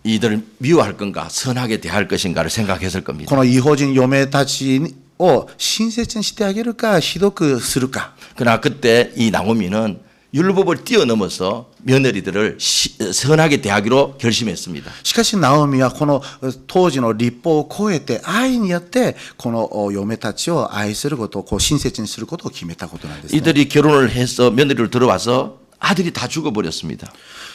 이들을 미워할 건가 선하게 대할 것인가를 생각했을 겁니다. この異邦人嫁たちを親切にしてあげるかひどくするか。 그러나 그때 이 나오미는 율법을 뛰어넘어서 며느리들을 선하게 대하기로 결심했습니다. しかしナオミはこの当時の立法を超えて愛によってこの嫁たちを愛することを親切にすることを決めたことなんですね。 이들이 결혼을 해서 며느리를 들어와서 아들이 다 죽어버렸습니다.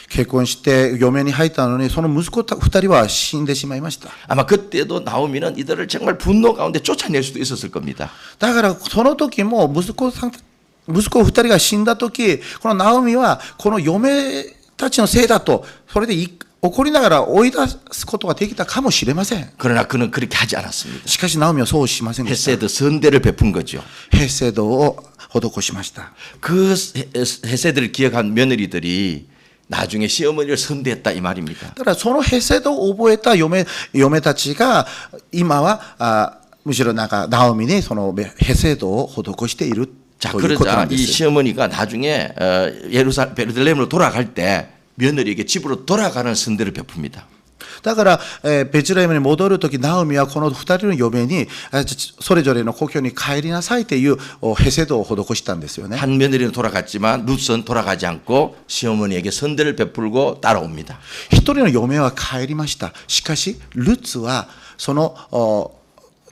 結婚して嫁に入ったのにその息子2人は死んでしまいました。 아마 그때도 나오미는 이들을 정말 분노 가운데 쫓아낼 수도 있었을 겁니다. だからその時も息子2人が死んだ時このナオミはこの嫁たちのせいだとそれで怒りながら追い出すことができたかもしれません。 그러나 그는 그렇게 하지 않았습니다. しかしナオミはそうしませんでした。 헤세드 선대를 베푼 거죠. ヘセドを施しました。 그 헤세드를 기억한 며느리들이 나중에 시어머니를 선대했다 이 말입니다. だからそのヘセドを覚えた嫁たちが今はむしろなんかナオミにそのヘセドを施している 자, ということな 그러자 んで 이 す。 시어머니가 나중에 베르들레헴으로 돌아갈 때 며느리에게 집으로 돌아가는 선대를 베풉니다. だからベツレヘムに戻るときナオミはこの2人の嫁にそれぞれの故郷に帰りなさいというヘセドを施したんですよね。 한 며느리는 돌아갔지만 룻은 돌아가지 않고 시어머니에게 선대를 베풀고 따라옵니다. 一人の嫁は帰りました。しかしルツはその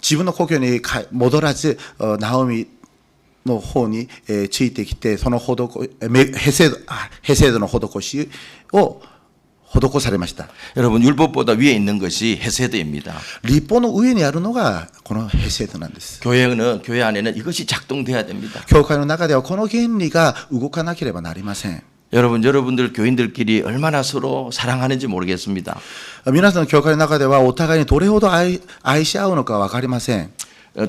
自分の故郷に戻らずナオミの方についてきてそのヘセドの施しを施されました。 여러분 율법보다 위에 있는 것이 헤세드입니다. 立法の上にあるのがこのヘセドなんです。 교회 안에는 이것이 작동돼야 됩니다. 教会の中ではこの原理が動かなければなりません。 여러분들 교인들끼리 얼마나 서로 사랑하는지 모르겠습니다. 皆さんの教会の中ではお互いにどれほど愛し合うのか分かりません。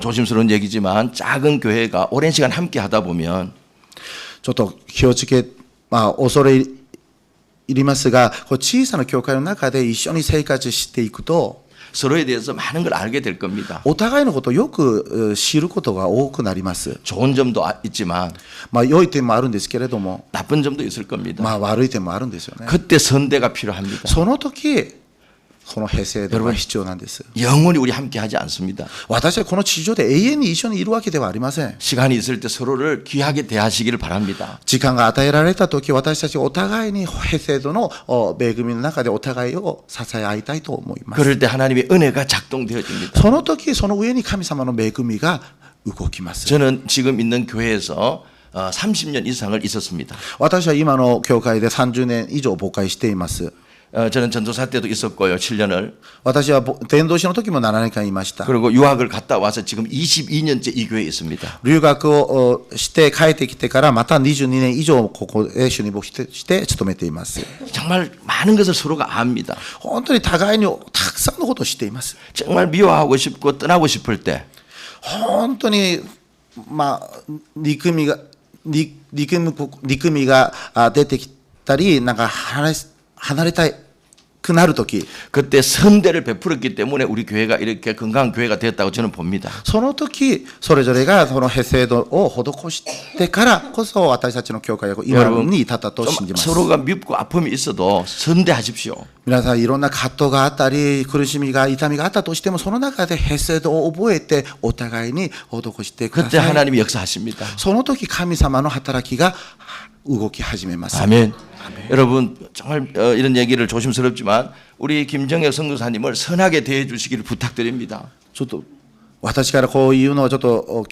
조심스러운 얘기지만 작은 교회가 오랜 시간 함께 하다 보면 ちょっと気をつけ、恐れ入りますが、小さな教会の中で一緒に生活していくと、 서로에 대해서 많은 걸 알게 될 겁니다. お互いのことをよく知ることが多くなります。 좋은 점도 있지만 良い点もあるんですけれども、 나쁜 점도 있을 겁니다. 悪い点もあるんですよね。 그때 선대가 필요합니다. その時、このヘセドが必要なんです。 영원히 우리 함께 하지 않습니다. 私はこの地上で永遠に一緒にいるわけではありません。 시간이 있을 때 서로를 귀하게 대하시기를 바랍니다. 時間が与えられた時、私たちお互いにヘセドの恵みの中でお互いを支え合いたいと思います。 그럴 때 하나님의 은혜가 작동되어집니다. その時、その上に神様の恵みが動きます。 저는 지금 있는 교회에서 30년 이상을 있었습니다. 私は今の教会で30年以上牧会しています。 저는 전도사 때도 있었고요, 7년을. 私は伝道師の時も7年間いました。 그리고 유학을 갔다 와서 지금 22년째 이 교회에 있습니다. 留学をして帰ってきてからまた22年以上ここへ主に牧師として勤めています。 정말 많은 것을 서로가 압니다. 本当に互いにたくさんのことを知っています。 정말 미워하고 싶고 떠나고 싶을 때 本当に憎みが出てきたりなんか離れたくなるとき、 그때 선대를 베풀었기 때문에 우리 교회가 이렇게 건강한 교회가 되었다고 저는 봅니다. その時それぞれがそのヘセドを施してからこそ私たちの教会が今に至ったと信じます。 서로가 밉고 아픔이 있어도 선대하십시오. 皆さんいろんな葛藤があったり苦しみが痛みがあったとしてもその中でヘセドを覚えてお互いに施してくだ 그때 さい。 하나님이 역사하십니다. その時神様の働きが動き始めます。 아멘. 여러분 정말 이런 얘기를 조심스럽지만 우리 김정혁 선교사님을 선하게 대해 주시기를 부탁드립니다. ちょっと私からこういうのはちょっと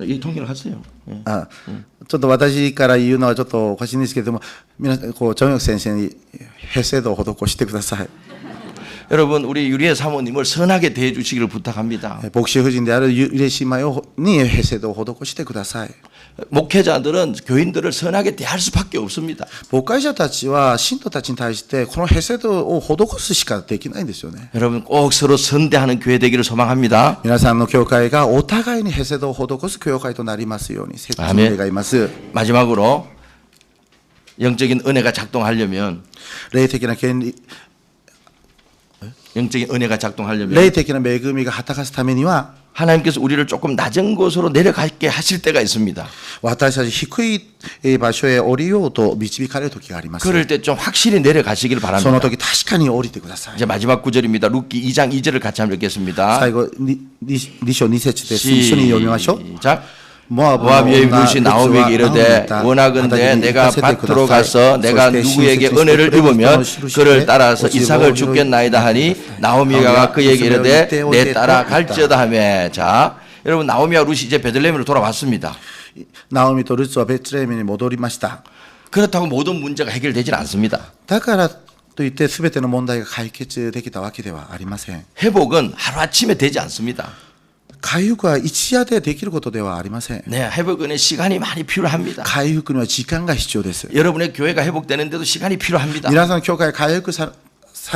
이 통일을 하세요. 예. ちょっと私から言うのはちょっとおかしいんですけれども、皆さんこう정혁先生に平成度を施してください。 여러분 우리 유리의 사모님을 선하게 대해 주시기를 부탁합니다. 牧師夫人であるゆり姉妹に平成度を施してください。 목회자들은 교인들을 선하게 대할 수밖에 없습니다. 牧会者たちは信徒たちに対してこの平成度を施すしかできないんですよね。 여러분 꼭 서로 선대하는 교회 되기를 소망합니다. 皆さんの教会がお互いに平成度を施す教会となりますように切に願います。 마지막으로 영적인 은혜가 작동하려면 霊的な権利、 영적인 은혜가 작동하려면 霊的な恵みが働かすためには 하나님께서 우리를 조금 낮은 곳으로 내려갈게 하실 때가 있습니다. 私たち低い場所へ降りようと導かれる時があります。 그럴 때 좀 확실히 내려가시기를 その 바랍니다. 時確かに降りてください。 이제 마지막 구절입니다. 룻기 2장 2절을 같이 한번 읽겠습니다. 最後2章2節です。一緒に読みましょう。 시작. モアブの 모압의 女 룻이 나오미에게 이르되 원하건대 내가 밭으로 가서 내가 누구에게 은혜를 입으면 그를 따라서 이삭을 죽겠나이다 하니 나오미가 그에게 이르되 내 따라 갈지어다 하며. 자, 여러분 나오미와 룻이 이제 베들레헴으로 돌아왔습니다. ナオミとルツはベツレヘムに戻りました。 그렇다고 모든 문제가 해결되질 않습니다. だからといって全ての問題が解決できたわけではありません。 회복은 하루아침에 되지 않습니다. 回復は一夜でできることではありません。 네, 회복은 시간이 많이 필요합니다. 回復には時間が必要です。 여러분의 교회가 회복되는데도 시간이 필요합니다. 皆さんの教会が回復さ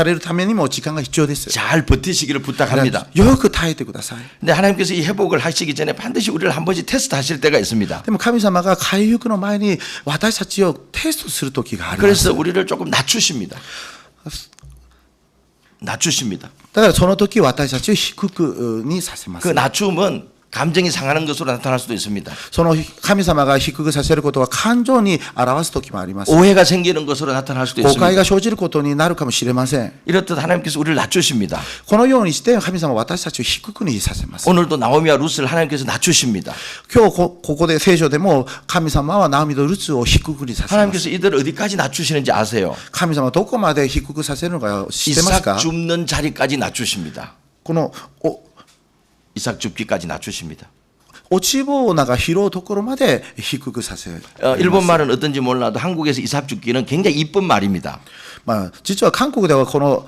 れるためにも時間が必要です。 잘 버티시기를 부탁합니다. よく耐えてください。 근데 하나님께서 이 회복을 하시기 전에 반드시 우리를 한 번씩 테스트하실 때가 있습니다. でも神様が回復の前に私たちをテストする時があります。 그래서 우리를 조금 낮추십니다. 낮추십니다. だからその時私たちを低くにさせま 그 す。 낮춤은 감정이 상하는 것으로 나타날 수도 있습니다. その神様が低くさせることは感情に表す時もあります。 오해가 생기는 것으로 나타날 수도 誤解 있습니다. が生じることになるかもしれません。 이렇듯 하나님께서 우리를 낮추십니다. このようにして神様は私たちを低くにさせます。 오늘도 나오미와 룻을 하나님께서 낮추십니다. 今日ここで聖書でも神様はナオミとルツを低くにさせます。 하나님께서 이들을 어디까지 낮추시는지 아세요? 神様はどこまで低くさせるのか知ってますか？ 이삭 줍는 자리까지 낮추십니다. この 이삭 줍기까지 낮추십니다. 落ち棒が拾うところまで低くさせる。 일본 말은 어떤지 몰라도 한국에서 이삭 줍기는 굉장히 이쁜 말입니다. 実は韓国ではこの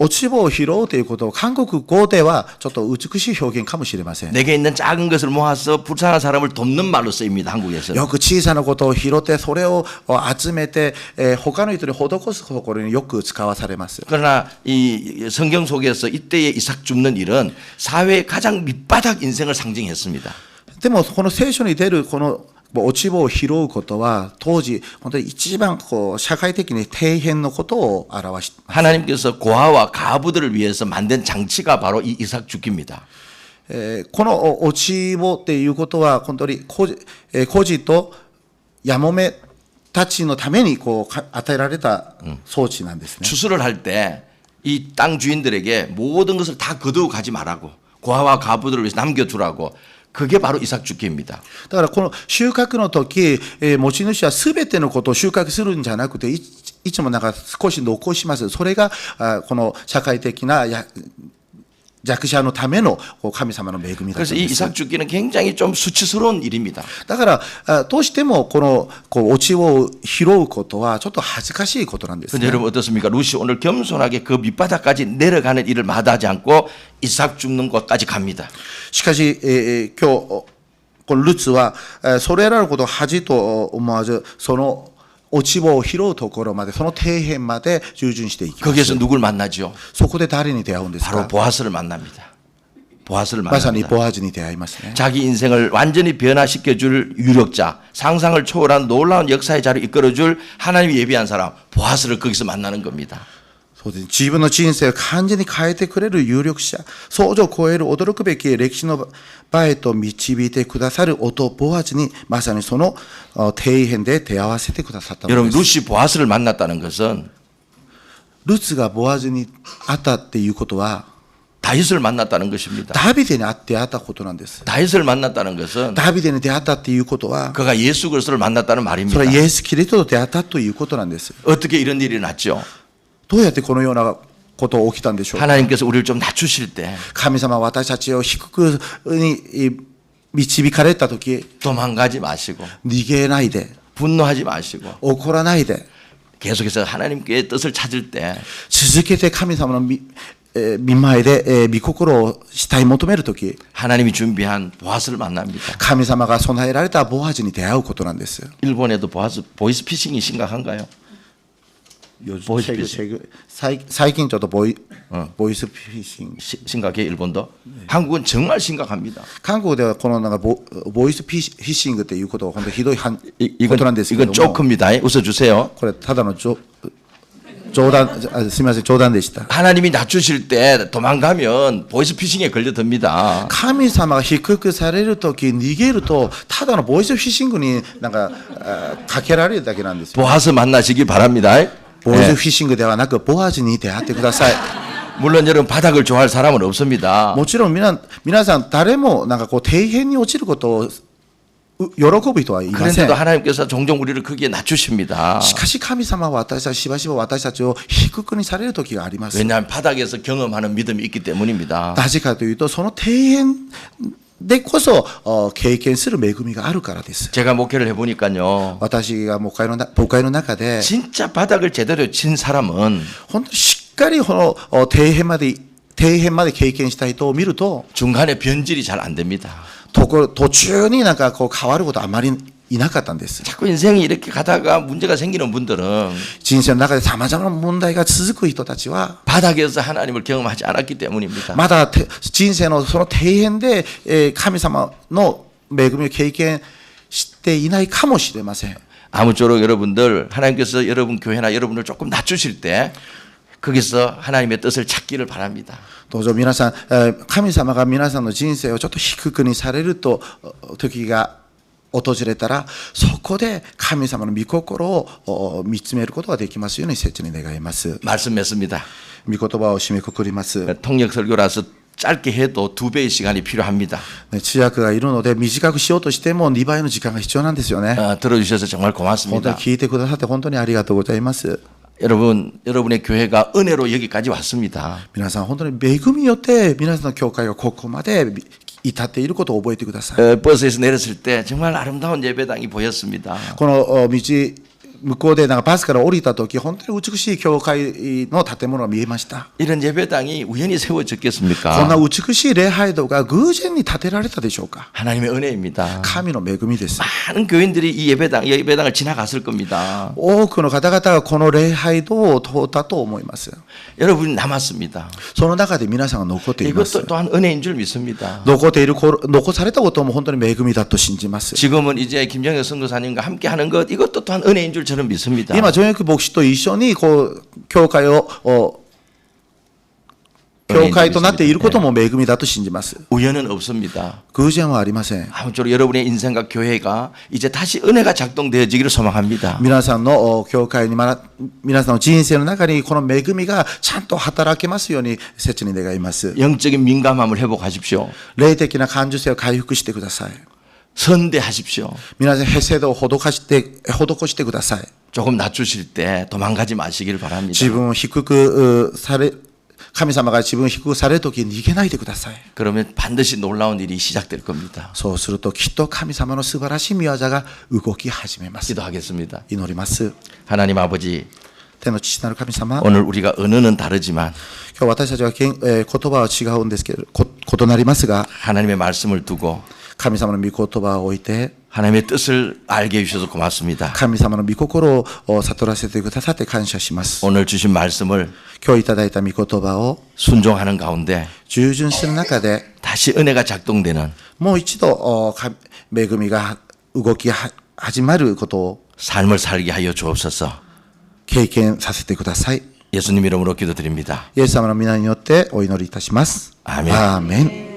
落ち棒を拾うということを韓国語ではちょっと美しい表現かもしれません。 내게 있는 작은 것을 모아서 불쌍한 사람을 돕는 말로 쓰입니다. 한국에서는. よく小さなことを拾ってそれを集めて他の人に施すところによく使わされます。 그러나 이 성경 속에서 이때의 이삭 줍는 일은 사회의 가장 밑바닥 인생을 상징했습니다. でもこの聖書に出るこの落ち棒を拾うことは当時本当に一番社会的に底辺のことを表します。 하나님께서 고아와 가부들을 위해서 만든 장치가 바로 이 이삭 줍기입니다. この落ち棒っていうことは本当に孤児とやもめたちのために与えられた装置なんですね。 추수를 할 때 이 땅 주인들에게 모든 것을 다 거두어 가지 말라고 고아와 가부들을 위해서 남겨두라고 그게 바로 이삭 줍기입니다. だからこの収穫の時、持ち主はすべてのことを収穫するんじゃなくて、いつも少し残します。それがこの社会的な弱者のための神様の恵みだったん 그래서 이 です。 이삭 줍기는 굉장히 좀 수치스러운 일입니다. だからどうしてもこの落ちを拾うことはちょっと恥ずかしいことなんです 근데 ね。 여러분 어떻습니까? 룻이 오늘 겸손하게 그 밑바닥까지 내려가는 일을 마다하지 않고 이삭 줍는 곳까지 갑니다. しかし、今日このルツはそれらのことを恥と思わずその落ち葉を拾うところまでその底辺まで従順していきます。 거기에서 누굴 만나죠? そこで誰に出会うんです 바로 か？ 보아스를 만납니다. 보아스를 まさに 만납니다. ボアズに出会いますね。 자기 인생을 완전히 변화시켜줄 유력자, 상상을 초월한 놀라운 역사의 자리를 이끌어줄 하나님이 예비한 사람, 보아스를 거기서 만나는 겁니다. そうです。自分の人生を完全に変えてくれる有力者、想像を超える驚くべき歴史の場へと導いてくださる夫ボアズにまさにその底辺で出会わせてくださったの 여러분 です。 룻이 보아스를 만났다는 것은 ルツがボアズに会ったっていうことは 다윗을 만났다는 것입니다. ダビデに出会ったことなんです。 다윗을 만났다는 것은 ダビデに出会ったっていうことは、 그가 예수 그리스도를 만났다는 そ 말입니다. れはイエス・キリストと出会ったということなんです。 어떻게 이런 일이 났죠? どうやってこのようなことが起きたんでしょうか。 하나님께서 우리를 좀 낮추실 때 神様は私たちを低くに導かれたとき、 도망가지 마시고 逃げないで、 분노하지 마시고 怒らないで、 계속해서 하나님께 뜻을 찾을 때 続けて神様の見前で御心をしたい求めるとき、 하나님이 준비한 보아스를 만납니다. 神様が備えられたボアジに出会うことなんです。 일본에도 보이스 피싱이 심각한가요? 最近ちょっとボイスフィッシング。 심각해 일본도? 한국은 정말 심각합니다. 韓国ではこのなんかボイスフィッシングっていうことは本当にひどいこ 이건 となんですけど 이건 も、 조크입니다. 웃어주세요. これただの冗談、すみません、冗談でした。 하나님이 낮추실 때 도망가면 보이스 피싱에 걸려듭니다. 神様が低くされるとき逃げると、ただのボイスフィッシングになんかかけられるだけなんですよ。 보아스 만나시기 바랍니다. ボイスフィッシングではなく、ボアジに出会ってください。 물론 여러분 바닥을 좋아할 사람은 없습니다. もちろん皆さん誰もなんかこう底辺に落ちることを喜ぶ人はいません。 그런데도 하나님께서 종종 우리를 거기에 낮추십니다. しかし神様はしばしば私たちを低くにされる時があります。 왜냐하면 바닥에서 경험하는 믿음이 있기 때문입니다. なぜかというと、その底辺でこそ経験する恵みがあるからです。 제가 목회를 해보니까요. 私が牧会の中で、 진짜 바닥을 제대로 친 사람은 本当にしっかりこの底辺まで経験した人を見ると、 중간에 변질이 잘 안 됩니다. 途中になんかこう変わることはあまりいなかったんです。 자꾸 인생이 이렇게 가다가 문제가 생기는 분들은 人生の中で様々な問題が続く人たちは、 바닥에서 하나님을 경험하지 않았기 때문입니다. まだ人生のその底辺で神様の恵みを経験していないかもしれません。 아무쪼록 여러분들 하나님께서 여러분 교회나 여러분을 조금 낮추실 때 거기서 하나님의 뜻을 찾기를 바랍니다. どうぞ皆さん、神様が皆さんの人生をちょっと低くにされると時が訪れたら、そこで神様の御心を見つめることができますように切に願います。 말씀 맺습니다. 御言葉を締めくくります。 통역 설교라서 짧게 해도 2배의 시간이 필요합니다. 通訳がいるので短くしようとしても2倍の時間が必要なんですよね。 들어주셔서 정말 本当に 고맙습니다. 聞いてくださって本当にありがとうございます。 여러분의 교회가 은혜로 여기까지 왔습니다. 皆さん本当に恵みによって皆さんの教会がここまで至っていることを覚えてください。 버스에서 내렸을 때 정말 아름다운 예배당이 보였습니다. この道向こうでなんかバスから降りたとき、本当に美しい教会の建物が見えました。 이런 예배당이 우연히 こん 세워졌겠습니까? な美しい礼拝堂が偶然に建てられたでしょうか。 하나님의 은혜입니다. 神の恵みです。 많은 교인들이 이 예배당을 지나갔을 겁니다. 多くの方々がこの礼拝堂を通ったと思います。 여러분이 남았습니다. その中で皆さんが残っています。 이것도 또한 은혜인 줄 믿습니다. 残されたことも本当に恵みだと信じます。 지금은 이제 김정혁 선교사님과 함께 하는 것, 이것도 또한 은혜인 줄 저는 믿습니다. 今、ジョン・エク牧師と一緒に教会となっていることも恵みだと信じます。 우연은 없습니다. 偶然はありません。 아무쪼록 여러분의 인생과 교회가 이제 다시 은혜가 작동되어지기를 소망합니다. 皆さんの教会に、皆さんの人生の中にこの恵みがちゃんと働けますように切に願います。 영적인 민감함을 회복하십시오. 霊的な感受性を回復してください。 선대하십시오. 皆さん、ヘセドを施してください。 조금 낮추실 때 도망가지 마시길 바랍니다. 自分を低く神様が自分を低くされるときに逃げないでください。 그러면 반드시 놀라운 일이 시작될 겁니다. そうするときっと神様の素晴らしい御業が動き始めます。 기도하겠습니다. 祈ります。 하나님 아버지, 天の父なる神様、 오늘 우리가 언어는 다르지만 今日私たちは言葉は違うんですけど、異なりますが、 하나님의 말씀을 두고 神様の御言葉を置いて、 하나님의 뜻을 알게 해주셔서 고맙습니다. 神様の御心を悟らせてくださって感謝します。 오늘 주신 말씀을 今日いただいた御言葉を 순종하는 가운데 従順する中で、 다시 은혜가 작동되는 もう一度恵みが動き始まることを 삶을 살게 하여 주옵소서. 経験させてください。 예수님 이름으로 기도드립니다. イエス様の皆によってお祈りいたします。 아멘. アーメン。